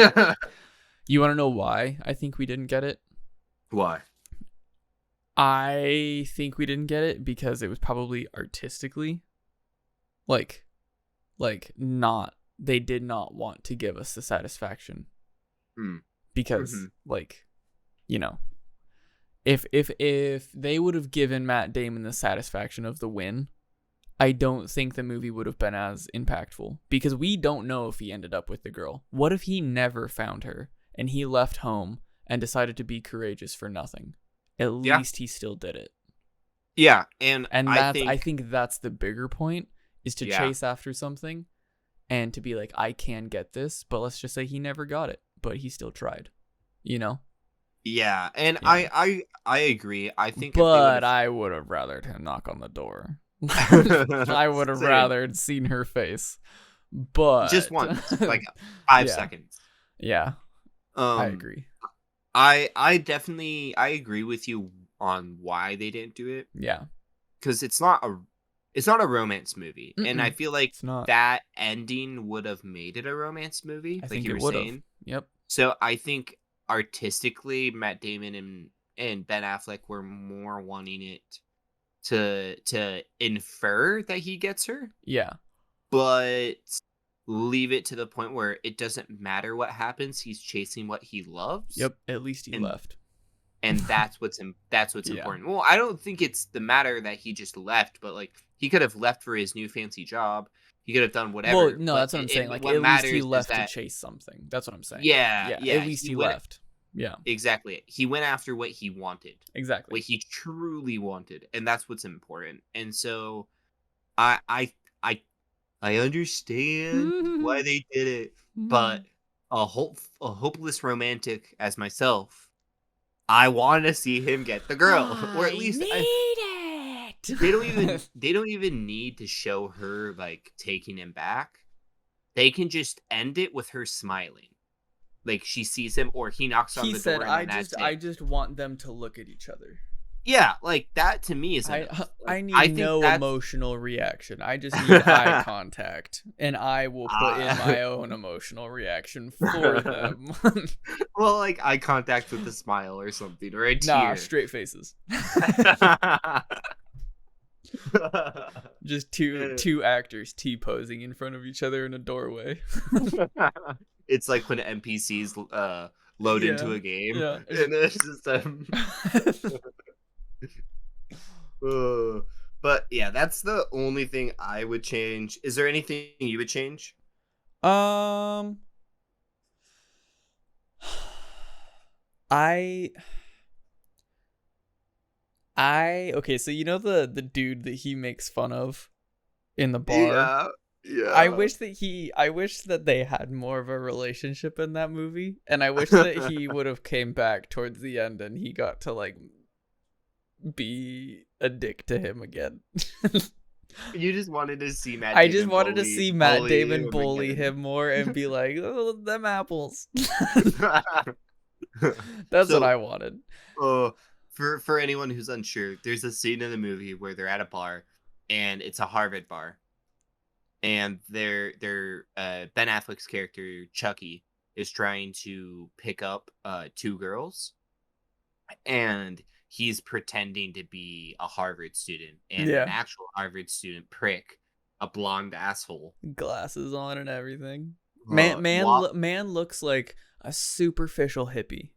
You want to know why I think we didn't get it? Why? I think we didn't get it because it was probably artistically like not, they did not want to give us the satisfaction. Because like, you know, if they would have given Matt Damon the satisfaction of the win, I don't think the movie would have been as impactful, because we don't know if he ended up with the girl. What if he never found her and he left home and decided to be courageous for nothing. At Yeah. least he still did it. Yeah, and I think that's the bigger point, is to Yeah. chase after something and to be like, I can get this, but let's just say he never got it, but he still tried. You know? Yeah, and Yeah. I agree. I think But I would have rathered him knock on the door. I would have Same. rathered seen her face. But Just once, like 5 Yeah. seconds. Yeah, I agree. I definitely agree with you on why they didn't do it, Yeah. because it's not a romance movie, and I Mm-mm, feel like it's not. that ending would have made it a romance movie, I like think you it were would have. saying. Yep. So I think artistically, Matt Damon and Ben Affleck were more wanting it to infer that he gets her, Yeah. but leave it to the point where it doesn't matter what happens. He's chasing what he loves. Yep. At least he And left. and that's what's Yeah. important. Well, I don't think it's the matter that he just left, but like he could have left for his new fancy job. He could have done whatever. Well, no, but that's what I'm saying. Like, what at least he matters is left to that, chase something. That's what I'm saying. yeah, At least he went, left. Yeah. exactly. He went after what he wanted, Exactly. what he truly wanted, and that's what's important. And so, I understand why they did it, but a hopeless romantic as myself, I want to see him get the girl, or at least they don't even need to show her like taking him back. They can just end it with her smiling, like she sees him, or he knocks on He the said, door. And that's I it. just want them to look at each other. Yeah, like that to me is enough. I need think no that's- emotional reaction. I just need eye contact, and I will put in my own emotional reaction for them. Well, like eye contact with a smile or something, or a tear. Nah, straight faces. Just two actors T-posing in front of each other in a doorway. It's like when NPCs load into a game. Yeah. And it's just but yeah, that's the only thing I would change. Is there anything you would change? Okay, so you know the dude that he makes fun of in the bar? Yeah. I wish that they had more of a relationship in that movie, and I wish that he would have came back towards the end and he got to like be a dick to him again. You just wanted to see Matt I Damon just wanted to see Matt Damon bully again. him more and be like, "Oh, them apples." That's what I wanted. For anyone who's unsure, there's a scene in the movie where they're at a bar, and it's a Harvard bar, and they're Ben Affleck's character Chucky is trying to pick up 2 girls, and he's pretending to be a Harvard student, and an actual Harvard student prick, a blonde asshole, glasses on and everything. Man looks like a superficial hippie.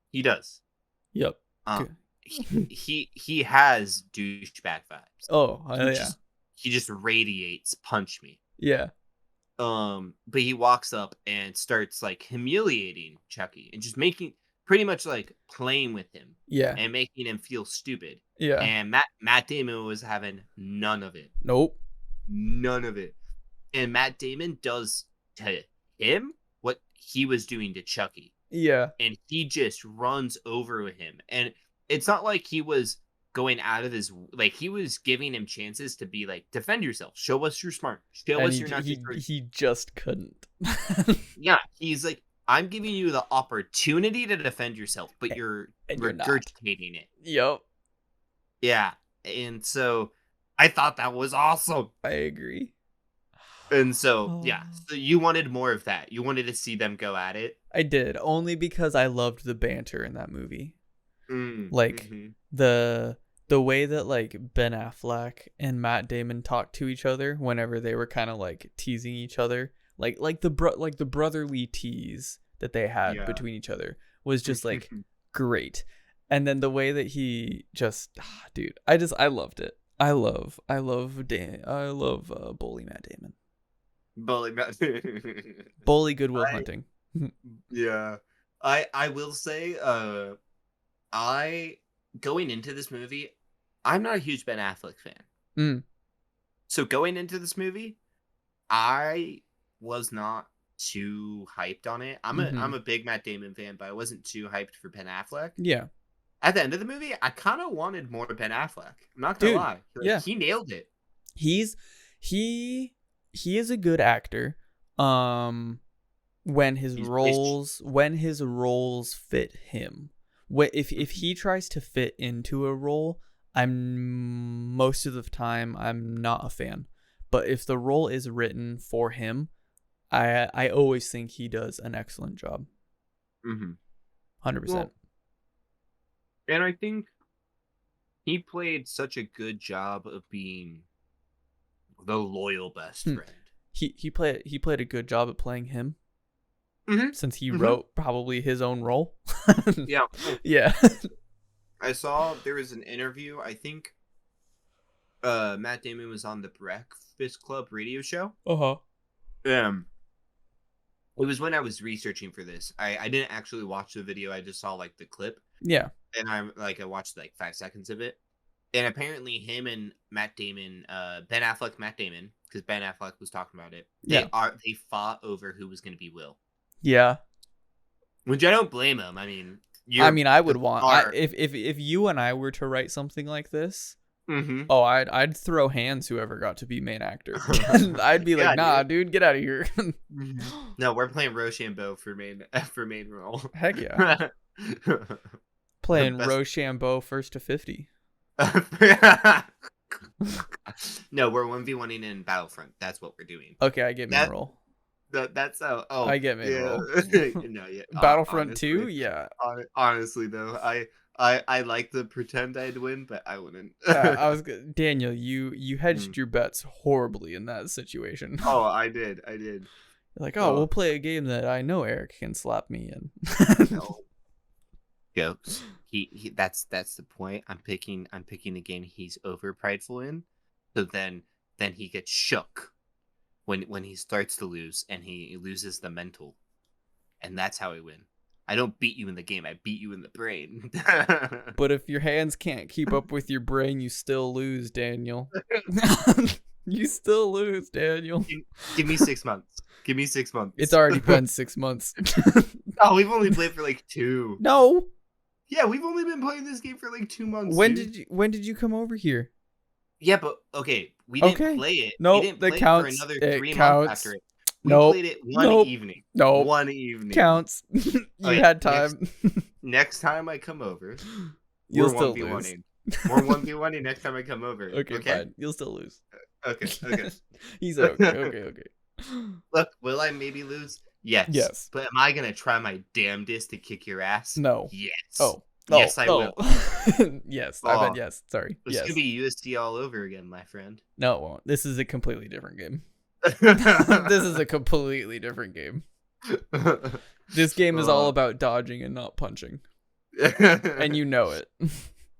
He does. Yep. He has douchebag vibes. Oh, yeah. He just radiates punch me. Yeah. But he walks up and starts like humiliating Chucky and just pretty much like playing with him. Yeah. And making him feel stupid. Yeah. And Matt Damon was having none of it. Nope. None of it. And Matt Damon does to him what he was doing to Chucky. Yeah. And he just runs over him. And it's not like he was going out of his, like, he was giving him chances to be like, defend yourself, show us you're smart, show us you're not he just couldn't. Yeah, he's like, I'm giving you the opportunity to defend yourself, but you're regurgitating it. Yep. Yeah. And so I thought that was awesome. I agree. And so yeah, so you wanted more of that. You wanted to see them go at it. I did, only because I loved the banter in that movie. Like mm-hmm. the way that like Ben Affleck and Matt Damon talked to each other whenever they were kind of like teasing each other, like the brotherly tease that they had between each other was just like great. And then the way that he just dude, I loved it. I love bully Matt Damon. Bully Bully Good Will Hunting. Yeah. I will say, I going into this movie, I'm not a huge Ben Affleck fan. Mm. So going into this movie, I was not too hyped on it. I'm a big Matt Damon fan, but I wasn't too hyped for Ben Affleck. Yeah. At the end of the movie, I kind of wanted more Ben Affleck. I'm not gonna Dude. lie, like, Yeah. he nailed it. He is a good actor. When his roles fit him. If he tries to fit into a role, most of the time I'm not a fan. But if the role is written for him, I always think he does an excellent job. 100%. Well, and I think he played such a good job of being the loyal best friend. He played a good job at playing him. Since he Mm-hmm. wrote probably his own role. Yeah. Yeah. I saw there was an interview, I think Matt Damon was on the Breakfast Club radio show. Uh-huh. It was when I was researching for this. I didn't actually watch the video, I just saw like the clip. Yeah. And I watched like 5 seconds of it. And apparently him and Matt Damon, Ben Affleck, Matt Damon, because Ben Affleck was talking about it. They fought over who was gonna be Will. Yeah. Which I don't blame him. I mean, I would want if you and I were to write something like this. Oh, I'd throw hands whoever got to be main actor. I'd be like, nah, dude, get out of here. No, we're playing Rochambeau for main role. Heck yeah. Playing Rochambeau first to 50. No, we're 1v1ing in Battlefront. That's what we're doing. Okay, I get main role. That's how. Oh, I get main role. No, yeah. Battlefront honestly, 2, yeah. Honestly, though, I like to pretend I'd win, but I wouldn't. Daniel, you hedged your bets horribly in that situation. Oh, I did. Like, we'll play a game that I know Eric can slap me in. No. Jokes. He that's the point. I'm picking a game he's over prideful in. So then he gets shook when he starts to lose and he loses the mental. And that's how I win. I don't beat you in the game, I beat you in the brain. But if your hands can't keep up with your brain, you still lose, Daniel. You still lose, Daniel. Give me 6 months. Give me 6 months. It's already been 6 months. Oh, we've only played for like 2. No. Yeah, we've only been playing this game for like 2 months. When did you come over here? Yeah, but okay, we didn't play it. No, we didn't play counts. It for another 3 counts. months after it. We played it one evening. No. One evening. Counts. You had time. Next time I come over, you'll still lose. We're 1v1ing next time I come over. Okay, fine. You'll still lose. Okay. He's okay. Look, will I maybe lose? Yes. But am I going to try my damnedest to kick your ass? No. Yes. Oh. Yes, I will. Yes, I bet yes. Sorry. It's going to be USD all over again, my friend. No, it won't. This is a completely different game. This is a completely different game. This game is all about dodging and not punching. And you know it.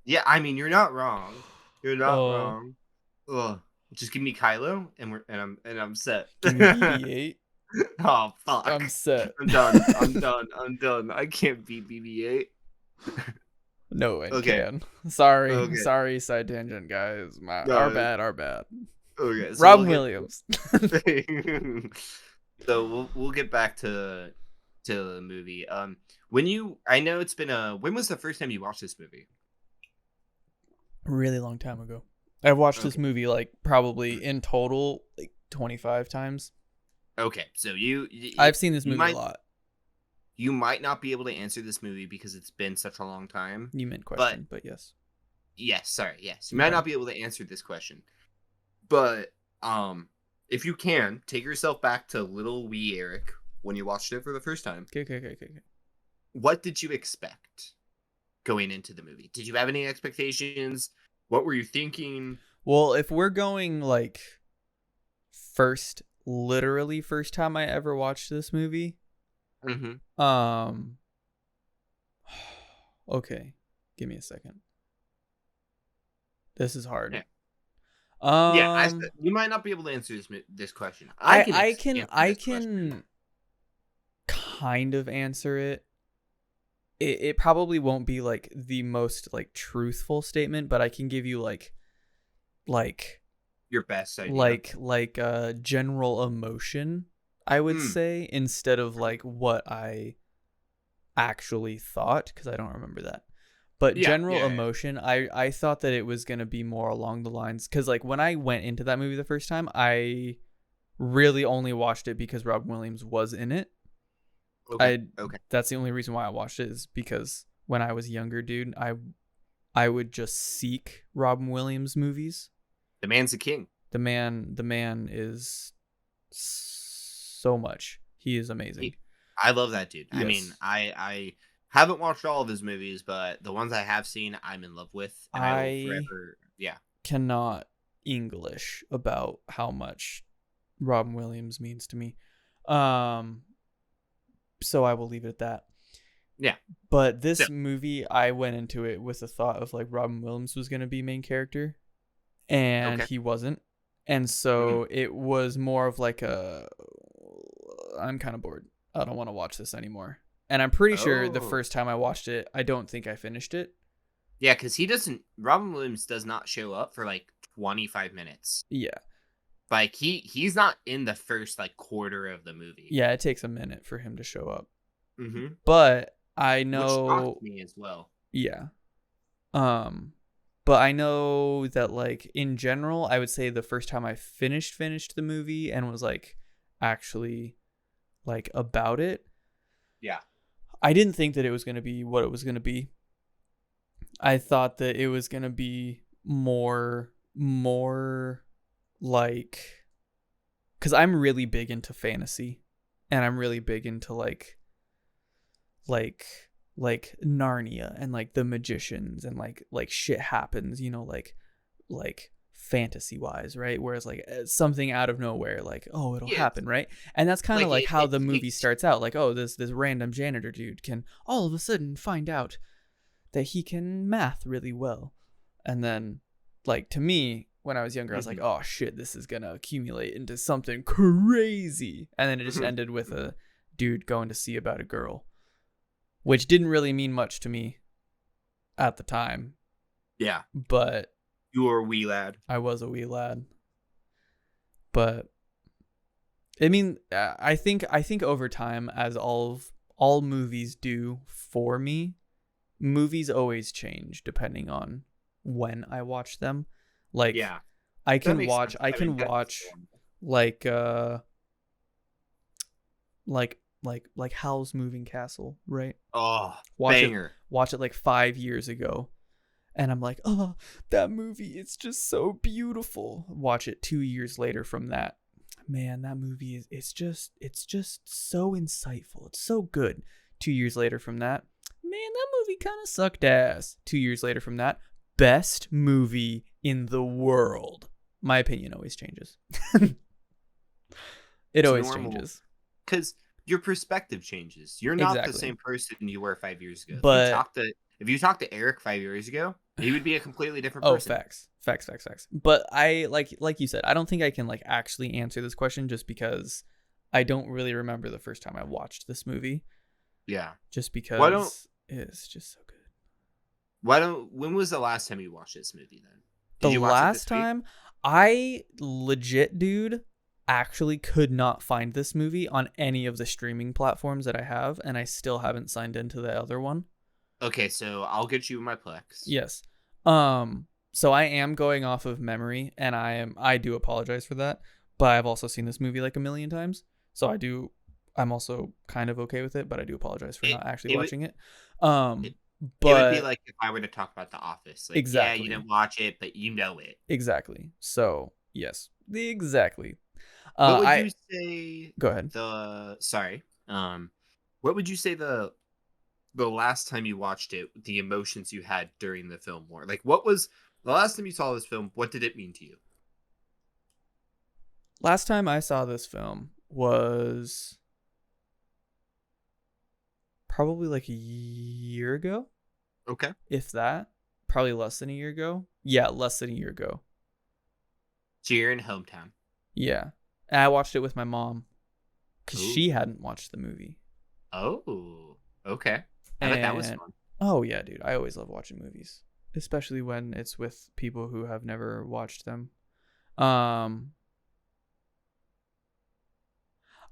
Yeah, I mean, you're not wrong. You're not wrong. Ugh. Just give me Kylo and I'm set. Give me BB-8. Oh fuck. I'm set. I'm done. I can't beat BB-8. No one can. Sorry, side tangent, guys. Our bad. Okay, so Robbin Williams. So we'll get back to the movie. I know it's been when was the first time you watched this movie? A really long time ago. I've watched this movie like probably in total like 25 times. Okay, so I've seen this movie a lot. You might not be able to answer this movie because it's been such a long time. You meant question, but yes. Yes, sorry, yes. You might not be able to answer this question. But if you can, take yourself back to little wee Eric when you watched it for the first time. Okay. What did you expect going into the movie? Did you have any expectations? What were you thinking? Well, if we're going like literally first time I ever watched this movie. Okay, give me a second. This is hard. Yeah. You might not be able to answer this question. I can kind of answer it. it probably won't be like the most like truthful statement, but I can give you like Your best idea. like general emotion, I would Mm. say, instead of like what I actually thought, because I don't remember that. But Yeah, general yeah, yeah. emotion, I thought that it was gonna be more along the lines, because like when I went into that movie the first time, I really only watched it because Robbin Williams was in it. Okay, I okay. That's the only reason why I watched it, is because when I was younger, dude, I would just seek Robbin Williams movies. The man's a king. The man is so much. He is amazing. I love that dude. I mean, Yes. I haven't watched all of his movies, but the ones I have seen, I'm in love with, and I will I forever. Yeah. cannot English about how much Robbin Williams means to me. Um so I will leave it at that. Yeah. But So, this movie, I went into it with the thought of like Robbin Williams was going to be main character, and okay. he wasn't. And Mhm. so it was more of like I'm kind of bored. I don't want to watch this anymore. And I'm pretty sure the Oh. first time I watched it, I don't think I finished it. Yeah, because he doesn't. Robin Williams does not show up for like 25 minutes. Yeah. Like he's not in the first like quarter of the movie. Yeah, it takes a minute for him to show up. Mm-hmm. But I Which know, shocked me as well. yeah. Um but I know that like in general, I would say the first time I finished the movie and was like actually like about it, Yeah. I didn't think that it was going to be what it was going to be. I thought that it was going to be more like, cuz I'm really big into fantasy, and I'm really big into like like Narnia and like the magicians, and like shit happens, like fantasy wise, right? Whereas like something out of nowhere, like, oh, it'll Yeah. happen, right? And that's kind of Like like how it the movie takes. starts out, like, oh, this random janitor dude can all of a sudden find out that he can math really well. And then, like, to me, when I was younger, I was like, Mhm. oh shit, this is gonna accumulate into something crazy. And then it just ended with a dude going to see about a girl, which didn't really mean much to me at the time, Yeah. but You're a wee lad. I was a wee lad. But I mean, I think over time, as all movies do for me, movies always change depending on when I watch them. Like Yeah. I That can makes watch sense. I I mean, can that's watch normal. like like Howl's Moving Castle, right? Oh, Watch it banger. watch it like 5 years ago, and I'm like, "Oh, that movie, it's just so beautiful." Watch it 2 years later from that. Man, that movie is it's just so insightful. It's so good. 2 years later from that, man, that movie kind of sucked ass. 2 years later from that, best movie in the world. My opinion always changes. It It's always normal changes. because your perspective changes. You're not the Exactly. same person you were 5 years ago. But If you talk to Eric 5 years ago, he would be a completely different oh, person. facts. But I like you said, I don't think I can like actually answer this question, just because I don't really remember the first time I watched this movie, Yeah. just Why don't because it's just so good. when was the last time you watched this movie then? The Did you watch it this last week? time, I legit, dude, actually could not find this movie on any of the streaming platforms that I have, and I still haven't signed into the other one. Okay, so I'll get you my Plex. Yes. So I am going off of memory, and I do apologize for that, but I've also seen this movie like a million times. So I'm also kind of okay with it, but I do apologize for It not actually it would watching it. it, it would be But like if I were to talk about The Office. Like, yeah, you exactly. didn't watch it, but you know it. Exactly. So, yes. Exactly. What would I you say Go ahead. the sorry. What would you say the last time you watched it, the emotions you had during the film were? Like, what was the last time you saw this film? What did it mean to you? Last time I saw this film was probably like a year ago, Okay. if that. Probably less than a year ago. Yeah, less than a year ago. So you're in hometown. Yeah. And I watched it with my mom because Ooh. she hadn't watched the movie. Oh. Okay. I bet that was And fun. oh yeah, dude, I always love watching movies, especially when it's with people who have never watched them. Um,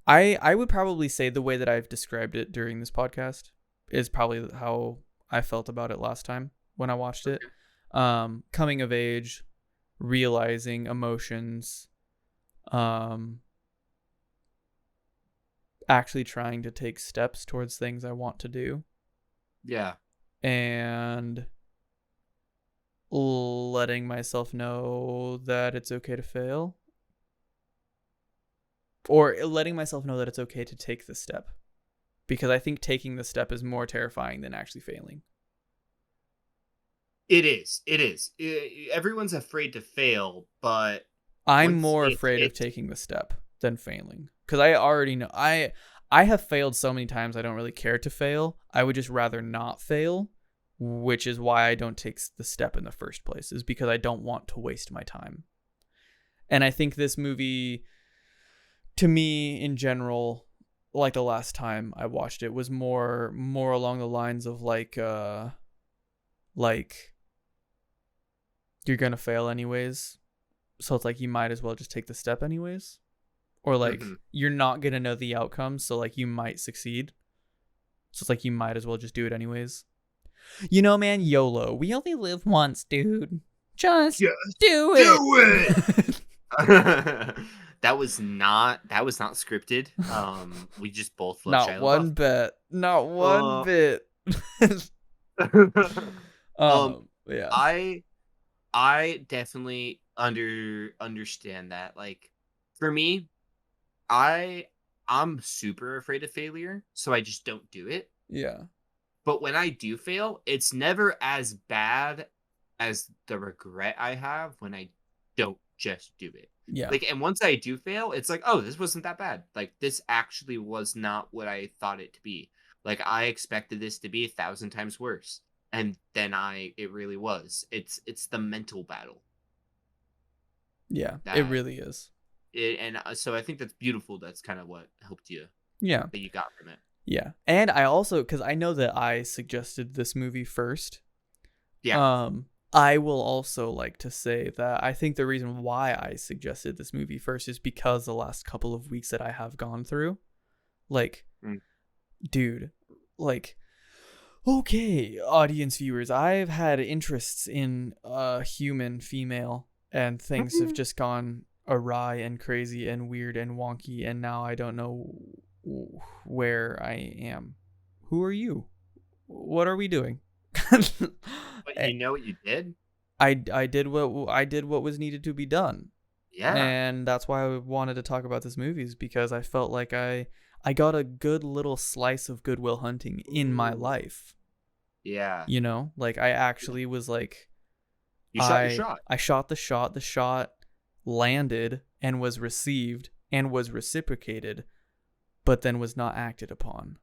I would probably say the way that I've described it during this podcast is probably how I felt about it last time when I watched it. Coming of age, realizing emotions, um, actually trying to take steps towards things I want to do, Yeah. and letting myself know that it's okay to fail, or letting myself know that it's okay to take the step, because I think taking the step is more terrifying than actually failing. It is. Everyone's afraid to fail, but I'm once more it's afraid of taking the step than failing, because I already know I have failed so many times I don't really care to fail. I would just rather not fail, which is why I don't take the step in the first place, is because I don't want to waste my time. And I think this movie, to me in general, like the last time I watched it, was more along the lines of like you're gonna fail anyways, so it's like you might as well just take the step anyways, or like you're not gonna know the outcome, so like you might succeed, so it's like you might as well just do it anyways. You know, man, YOLO. We only live once, dude. Just do it. That was not scripted. We just both love Not Shia LaBeouf. one bit. Not one bit. Yeah. I definitely understand that. Like, for me, I'm super afraid of failure, so I just don't do it. Yeah. But when I do fail, it's never as bad as the regret I have when I don't just do it. Yeah. Like, and once I do fail, it's like, oh, this wasn't that bad. Like, this actually was not what I thought it to be. Like, I expected this to be 1,000 times worse. And then it really was. It's the mental battle. Yeah, it really is. So I think that's beautiful. That's kind of what helped you. Yeah. That you got from it. Yeah. And I also, because I know that I suggested this movie first. Yeah. I will also like to say that I think the reason why I suggested this movie first is because the last couple of weeks that I have gone through, like, dude, like, okay, audience viewers, I've had interests in a human female, and things have just gone awry and crazy and weird and wonky, and now I don't know where I am. Who are you? What are we doing? But you know what you did? I did what was needed to be done. Yeah. And that's why I wanted to talk about this movie, is because I felt like I got a good little slice of Good Will Hunting in my life. Yeah. You know, like I actually was like, you shot your shot. I shot the shot. The shot landed and was received and was reciprocated, but then was not acted upon.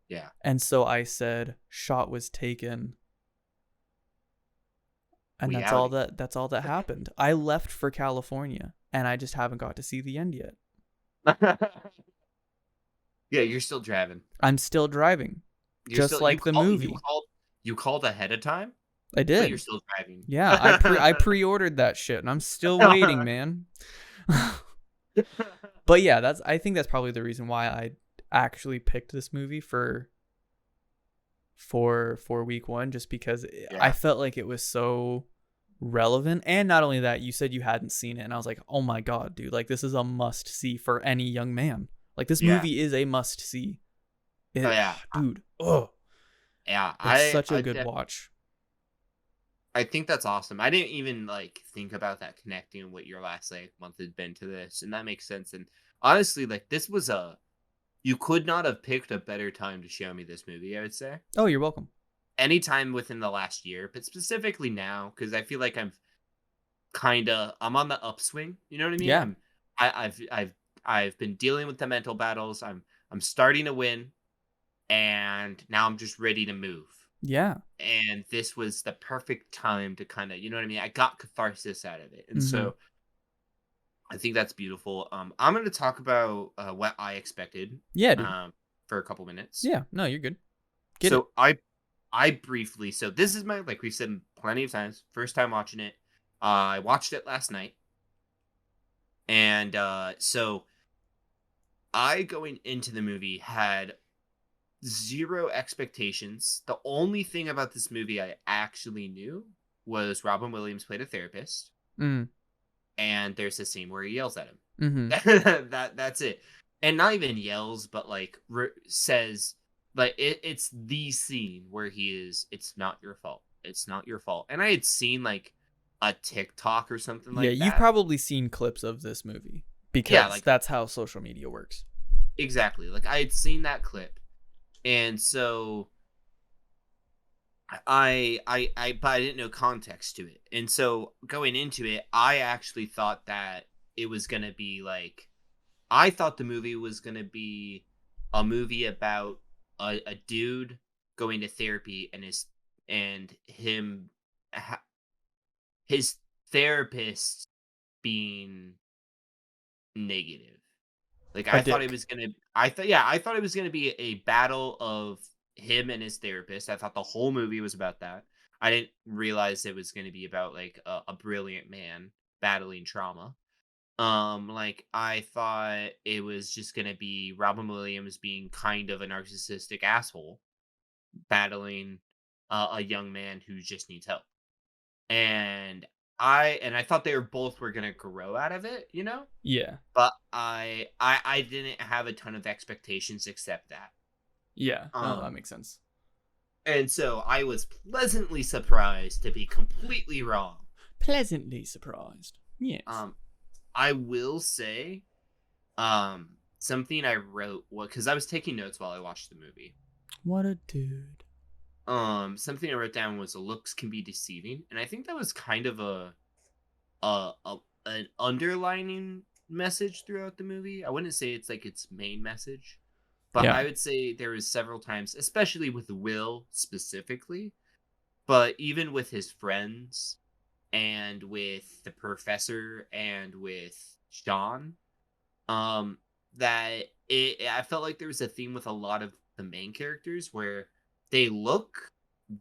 Yeah. And so I said, shot was taken. And that's all that happened. I left for California, and I just haven't got to see the end yet. Yeah, you're still driving. I'm still driving. Just like the movie. You called ahead of time? I did. But you're still driving. Yeah, I pre-ordered that shit, and I'm still waiting, man. But yeah, I think that's probably the reason why I actually picked this movie for week one, just because I felt like it was so relevant. And not only that, you said you hadn't seen it, and I was like, oh my god, dude, like this is a must see for any young man. Like this movie is a must see. Dude. Oh yeah, it's such a good watch. I think that's awesome. I didn't even like think about that connecting what your last month had been to this, and that makes sense. And honestly, like this was you could not have picked a better time to show me this movie, I would say. Oh, you're welcome. Anytime within the last year, but specifically now, because I feel like I'm on the upswing. You know what I mean? Yeah. I've been dealing with the mental battles. I'm starting to win, and now I'm just ready to move. Yeah. And this was the perfect time to kind of, you know what I mean? I got catharsis out of it. And so I think that's beautiful. I'm going to talk about what I expected. Yeah, dude. For a couple minutes. Yeah. No, you're good. Get it. So I briefly, so this is my, like we've said plenty of times, first time watching it. I watched it last night, and so I, going into the movie, had zero expectations. The only thing about this movie I actually knew was Robin Williams played a therapist, Mm. and there's a scene where he yells at him. Mm-hmm. That's it, and not even yells, but like says, like it's the scene where he is. It's not your fault. It's not your fault. And I had seen like a TikTok or something Yeah, like you've that. probably seen clips of this movie Yeah, because like that's how social media works. exactly. Like I had seen that clip, and so but I didn't know context to it. And so going into it, I actually thought that it was gonna be like, I thought the movie was gonna be a movie about a dude going to therapy and him his therapist being negative. Like A I thought it dick. was gonna I thought it was gonna be a battle of him and his therapist. I thought the whole movie was about that. I didn't realize it was gonna be about like a brilliant man battling trauma. Like I thought it was just gonna be Robin Williams being kind of a narcissistic asshole battling a young man who just needs help. And I thought they were gonna grow out of it, you know? Yeah. But I didn't have a ton of expectations except that. Yeah. No, that Um, makes sense. and so I was pleasantly surprised to be completely wrong. Pleasantly surprised. Yes. Um, I will say, something I wrote, well, because I was taking notes while I watched the movie. What a dude. Something I wrote down was looks can be deceiving, and I think that was kind of a an underlining message throughout the movie. I wouldn't say it's like its main message, but Yeah. I would say there was several times, especially with Will specifically, but even with his friends and with the professor and with Sean, um, that I felt like there was a theme with a lot of the main characters where they look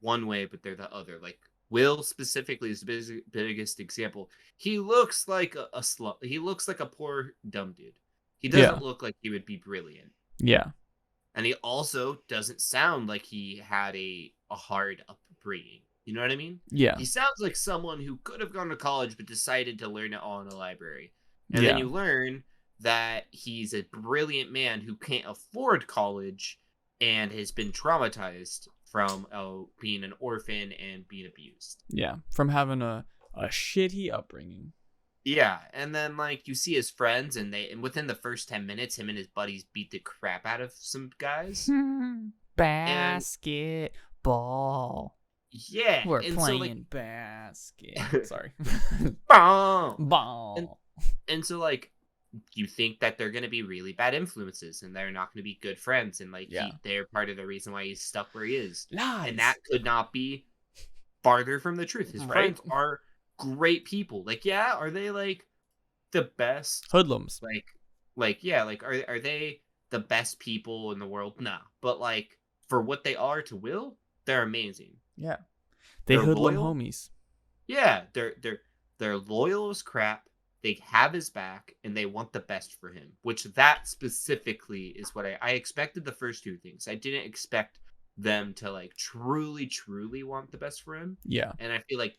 one way but they're the other. Like Will specifically is the biggest example. He looks like a slut. He looks like a poor dumb dude. He Yeah. doesn't look like he would be brilliant, Yeah. and he also doesn't sound like he had a hard upbringing. You know what I mean? Yeah. He sounds like someone who could have gone to college but decided to learn it all in a library. And then Yeah. you learn that he's a brilliant man who can't afford college and has been traumatized from being an orphan and being abused. Yeah. From having a shitty upbringing. Yeah, and then like you see his friends, and within the first 10 minutes, him and his buddies beat the crap out of some guys, and Basketball. yeah, We're and so like, playing basket. Sorry. bam! and Ball. and so like you think that they're gonna be really bad influences, and they're not gonna be good friends, and like Yeah. they're part of the reason why he's stuck where he is, and that Lies. could not be farther from the truth. His Right? friends are great people. Like, yeah, are they like the best? Hoodlums. Yeah, like are they the best people in the world? No, but like for what they are to Will, they're amazing. Yeah. They They're hoodlum loyal. homies. Yeah, they're loyal as crap. They have his back and they want the best for him. Which that specifically is what I expected the first two things. I didn't expect them to like truly want the best for him. Yeah. And I feel like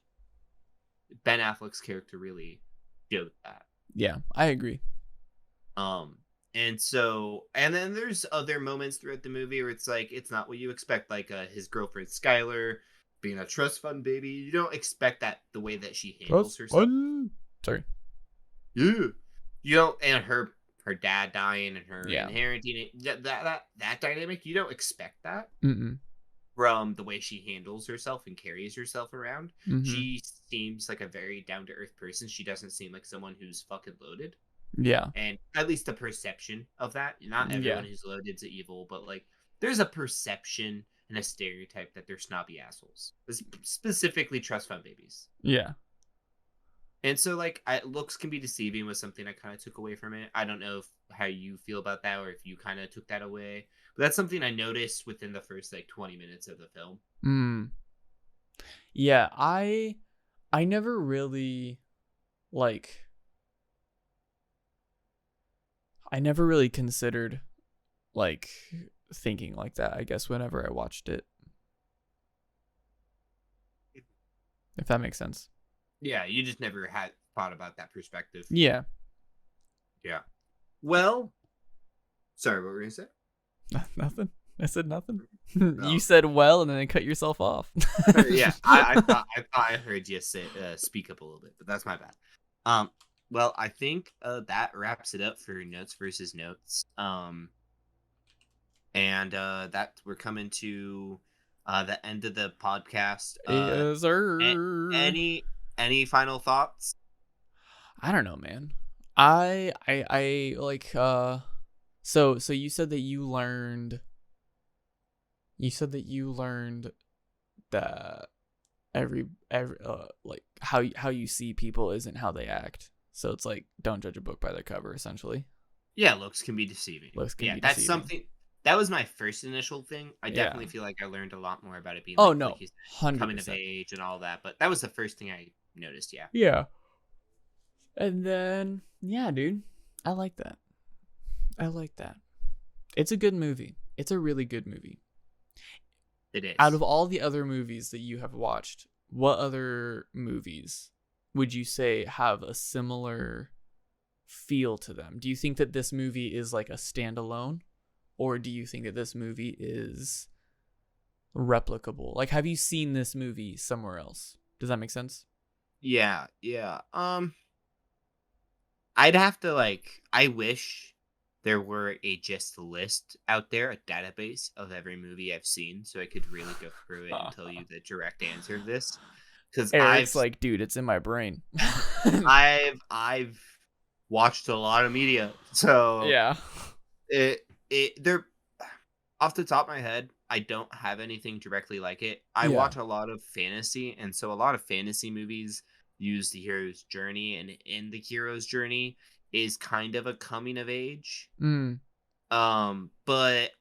Ben Affleck's character really showed that. Yeah. I agree. And so, and then there's other moments throughout the movie where it's like it's not what you expect, like his girlfriend Skylar being a trust fund baby. You don't expect that the way that she handles herself. Sorry. Yeah, you don't, and her dad dying and her Yeah. inheriting it. That dynamic, you don't expect that Mm-mm. from the way she handles herself and carries herself around. Mm-hmm. She seems like a very down to earth person. She doesn't seem like someone who's fucking loaded. Yeah. And at least the perception of that. Not everyone who's loaded is evil, but like there's a perception and a stereotype that they're snobby assholes. Specifically trust fund babies. Yeah. And so like looks can be deceiving was something I kind of took away from it. I don't know how you feel about that or if you kind of took that away. But that's something I noticed within the first like 20 minutes of the film. Yeah, I never really like I never really considered like thinking like that, I guess, whenever I watched it. If that makes sense. Yeah, you just never had thought about that perspective. Yeah. Yeah. Well, sorry, what were you gonna say? Nothing. I said nothing. Oh. You said well, and then cut yourself off. Yeah, I thought I heard you say speak up a little bit, but that's my bad. Well, I think that wraps it up for notes versus notes. And that we're coming to the end of the podcast. Yes, sir. Any final thoughts? I don't know, man. I like so you said that you learned that every like how you see people isn't how they act. So it's like don't judge a book by their cover, essentially. Yeah, looks can be deceiving. That's something that was my first initial thing. I definitely feel like I learned a lot more about it being like you said, 100%. coming of age and all that. But that was the first thing I noticed. Yeah. Yeah. And then yeah, dude, I like that. It's a good movie. It's a really good movie. It is. Out of all the other movies that you have watched, what other movies would you say have a similar feel to them? Do you think that this movie is like a standalone, or do you think that this movie is replicable? Like, have you seen this movie somewhere else? Does that make sense? Yeah. I'd have to I wish there were a just list out there, a database of every movie I've seen, so I could really go through it and tell you the direct answer to this. Because Eric's like, dude, it's in my brain. I've watched a lot of media, so yeah. They're off the top of my head. I don't have anything directly like it. I Yeah. watch a lot of fantasy, and so a lot of fantasy movies use the hero's journey, and in the hero's journey is kind of a coming of age. But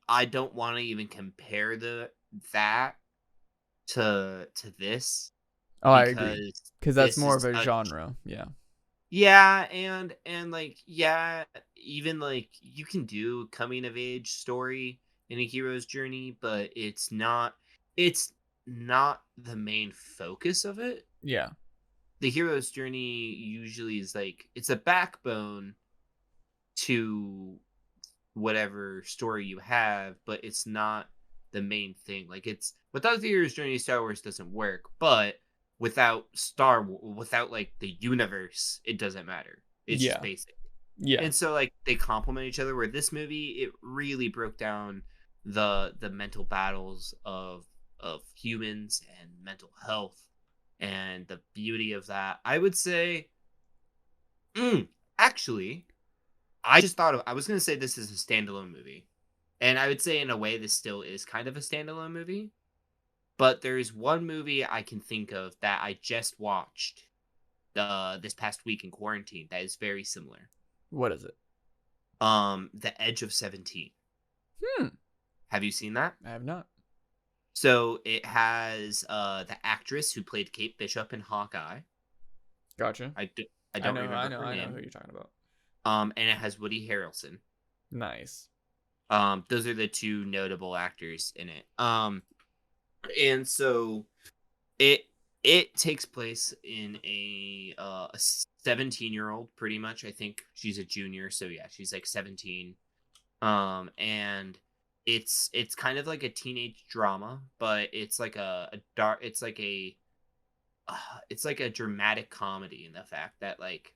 I don't want to even compare that to this. Oh, I agree. Because that's more of a genre. Yeah. Yeah, and even like you can do a coming of age story in a hero's journey, but it's not the main focus of it. Yeah. The hero's journey usually is like it's a backbone to whatever story you have, but it's not the main thing. Like it's without the hero's journey, Star Wars doesn't work, but without like the universe, it doesn't matter. It's just basic. Yeah. And so like they complement each other, where this movie, it really broke down the mental battles of humans and mental health and the beauty of that. I would say actually, I just thought I was going to say this is a standalone movie. And I would say in a way this still is kind of a standalone movie. But there's one movie I can think of that I just watched this past week in quarantine that is very similar. What is it? The Edge of 17. Have you seen that? I have not. So it has the actress who played Kate Bishop in Hawkeye. Gotcha. I don't remember her name. I know who you're talking about. And it has Woody Harrelson. Nice. Those are the two notable actors in it. And so it takes place in a 17-year-old, pretty much. I think she's a junior, so yeah, she's like 17. And it's kind of like a teenage drama, but it's like it's like a dramatic comedy in the fact that like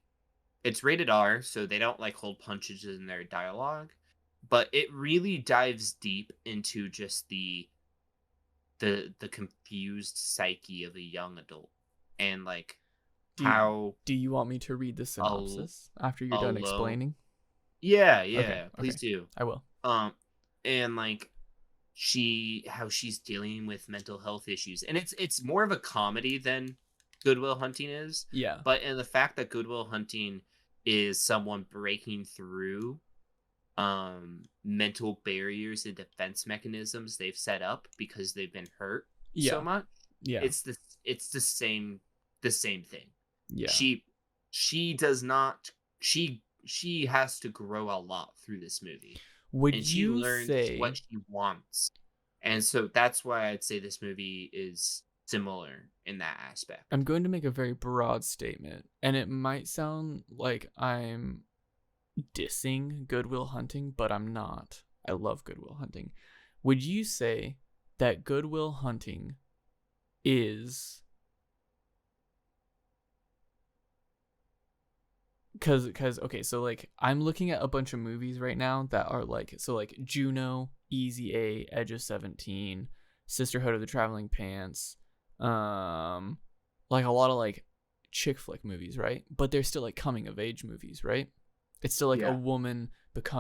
it's rated R, so they don't like hold punches in their dialogue, but it really dives deep into just the confused psyche of a young adult, and like do you want me to read the synopsis after you're done explaining? Yeah, please do. I will. And like how she's dealing with mental health issues, and it's more of a comedy than Goodwill Hunting is. Yeah. But in the fact that Goodwill Hunting is someone breaking through mental barriers and defense mechanisms they've set up because they've been hurt so Yeah. much. Yeah. It's the same thing. Yeah. She does not she has to grow a lot through this movie. Would And she you learns say what she wants. And so that's why I'd say this movie is similar in that aspect. I'm going to make a very broad statement, and it might sound like I'm dissing Goodwill Hunting, but I'm not. I love Goodwill Hunting. Would you say that Goodwill Hunting is cuz okay, so like I'm looking at a bunch of movies right now that are like, so like Juno, Easy A, Edge of 17, Sisterhood of the Traveling Pants, like a lot of like chick flick movies, right? But they're still like coming of age movies, right? It's still like a woman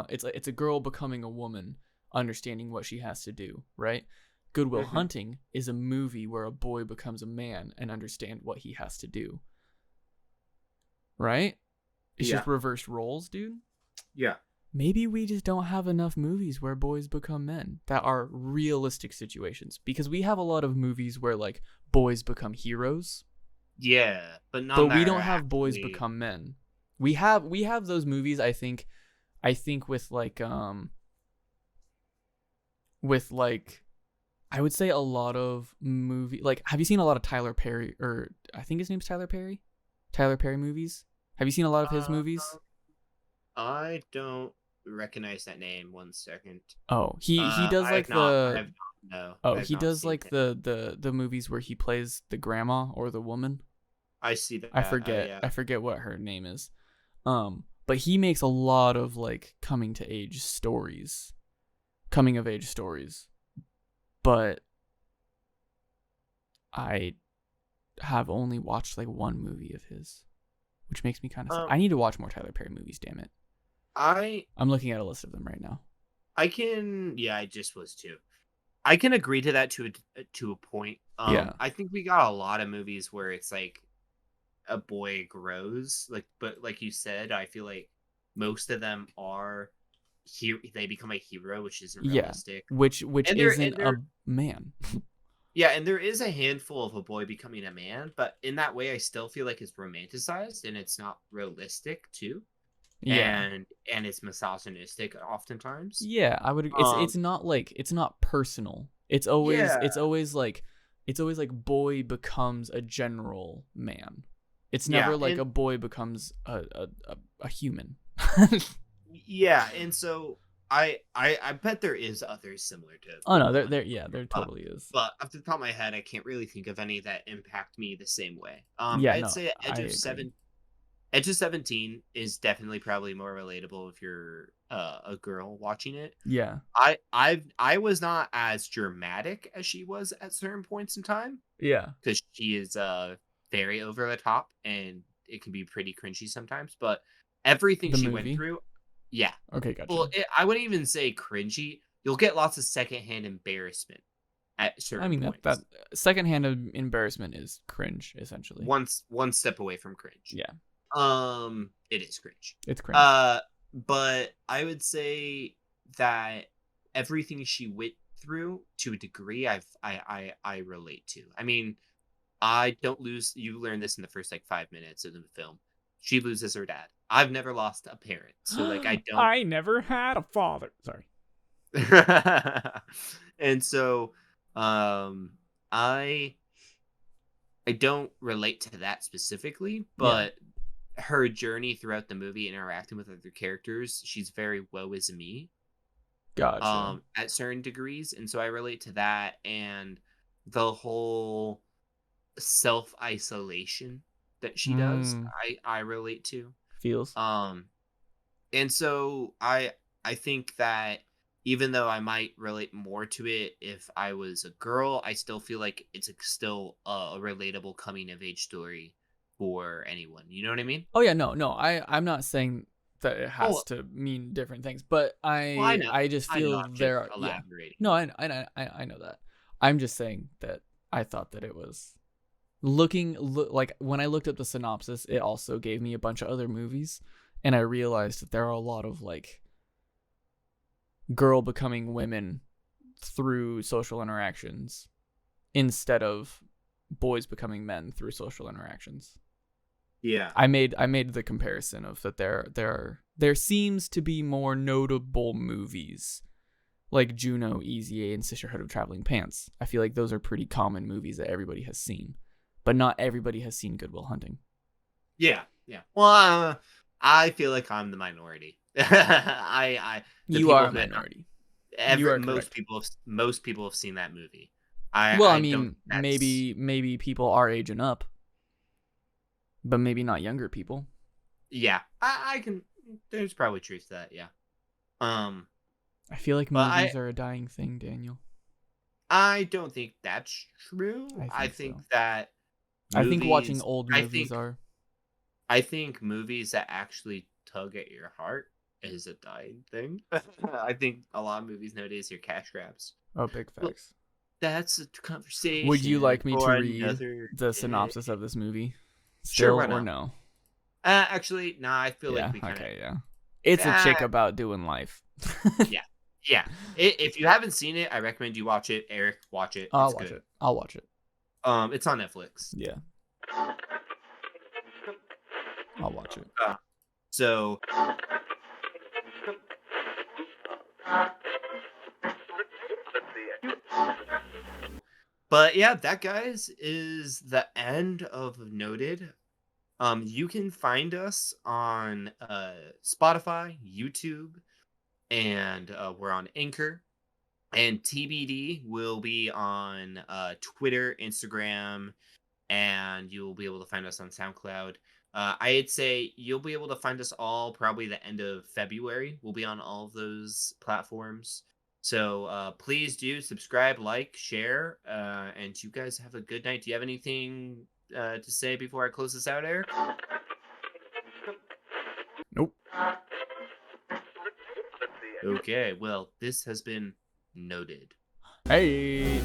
it's a girl becoming a woman, understanding what she has to do, right? Goodwill Hunting is a movie where a boy becomes a man and understand what he has to do. Right? It's just reversed roles, dude. Yeah. Maybe we just don't have enough movies where boys become men that are realistic situations, because we have a lot of movies where like boys become heroes. Yeah, but we don't have boys become men. We have those movies, I think with like I would say a lot of movie, like, have you seen a lot of Tyler Perry, or I think his name's Tyler Perry movies? Have you seen a lot of his movies? I don't recognize that name. 1 second. Oh, he does like he does like it. the movies where he plays the grandma or the woman. I see that. I forget what her name is. But he makes a lot of like coming of age stories. But I have only watched like one movie of his, which makes me kind of sad. I need to watch more Tyler Perry movies, damn it. I'm looking at a list of them right now. I just was too. I can agree to that to a point. I think we got a lot of movies where it's like a boy grows, but like you said, I feel like most of them are they become a hero, which isn't realistic. Which isn't a man. Yeah, and there is a handful of a boy becoming a man, but in that way, I still feel like it's romanticized and it's not realistic too. Yeah, and it's misogynistic oftentimes. Yeah, I would. It's not personal. It's always like boy becomes a general man. It's never like a boy becomes a human. Yeah, and so I bet there is others similar to. Oh no, there totally is. But off the top of my head, I can't really think of any that impact me the same way. I'd say Edge of 17 is definitely probably more relatable if you're a girl watching it. Yeah. I was not as dramatic as she was at certain points in time. Yeah. Because she is very over the top and it can be pretty cringy sometimes. But everything she went through, yeah. Okay, gotcha. Well, I wouldn't even say cringy. You'll get lots of secondhand embarrassment at certain points. that secondhand embarrassment is cringe, essentially. One step away from cringe. Yeah. It is cringe. It's cringe. But I would say that everything she went through, to a degree, I relate to. I mean, I don't lose. You learn this in the first like 5 minutes of the film. She loses her dad. I've never lost a parent, so like I don't. I never had a father. Sorry. And so, I don't relate to that specifically, but her journey throughout the movie, interacting with other characters, she's very woe is me. Gotcha. At certain degrees, and so I relate to that and the whole self-isolation that she does. I relate to. Feels. And so I think that even though I might relate more to it if I was a girl, I still feel like it's still a relatable coming of age story for anyone. You know what I mean? Oh yeah, no. I'm not saying that it has to mean different things, but I just feel there are elaborating. No, I know that. I'm just saying that I thought that it was like when I looked up the synopsis, it also gave me a bunch of other movies, and I realized that there are a lot of like girl becoming women through social interactions instead of boys becoming men through social interactions. Yeah. I made the comparison of that there seems to be more notable movies like Juno, Easy A, and Sisterhood of Traveling Pants. I feel like those are pretty common movies that everybody has seen, but not everybody has seen Good Will Hunting. Yeah. Well, I feel like I'm the minority. You are a minority. You are most correct. people have seen that movie. Well, I don't. mean, maybe people our age and up, but maybe not younger people. Yeah, I can. There's probably truth to that. Yeah. I feel like But movies are a dying thing, Daniel. I don't think that's true. I think so. That I think watching movies. old movies are. I think movies that actually tug at your heart is a dying thing. I think a lot of movies nowadays are cash grabs. Oh, big facts. Well, that's a conversation. Would you like me to read the synopsis of this movie? Still, sure, or no? Actually, nah. I feel yeah, like we kind of. Okay, yeah. It's a chick about doing life. Yeah. If you haven't seen it, I recommend you watch it. Eric, watch it. I'll watch it. It's on Netflix. Yeah. I'll watch it. So. But yeah, that, guys, is the end of Noted. You can find us on Spotify, YouTube, and we're on Anchor. And TBD will be on Twitter, Instagram, and you'll be able to find us on SoundCloud. I'd say you'll be able to find us all probably the end of February. We'll be on all of those platforms. So please do subscribe, like, share, and you guys have a good night. Do you have anything to say before I close this out, Eric? Nope. Okay, well, this has been Noted. Hey.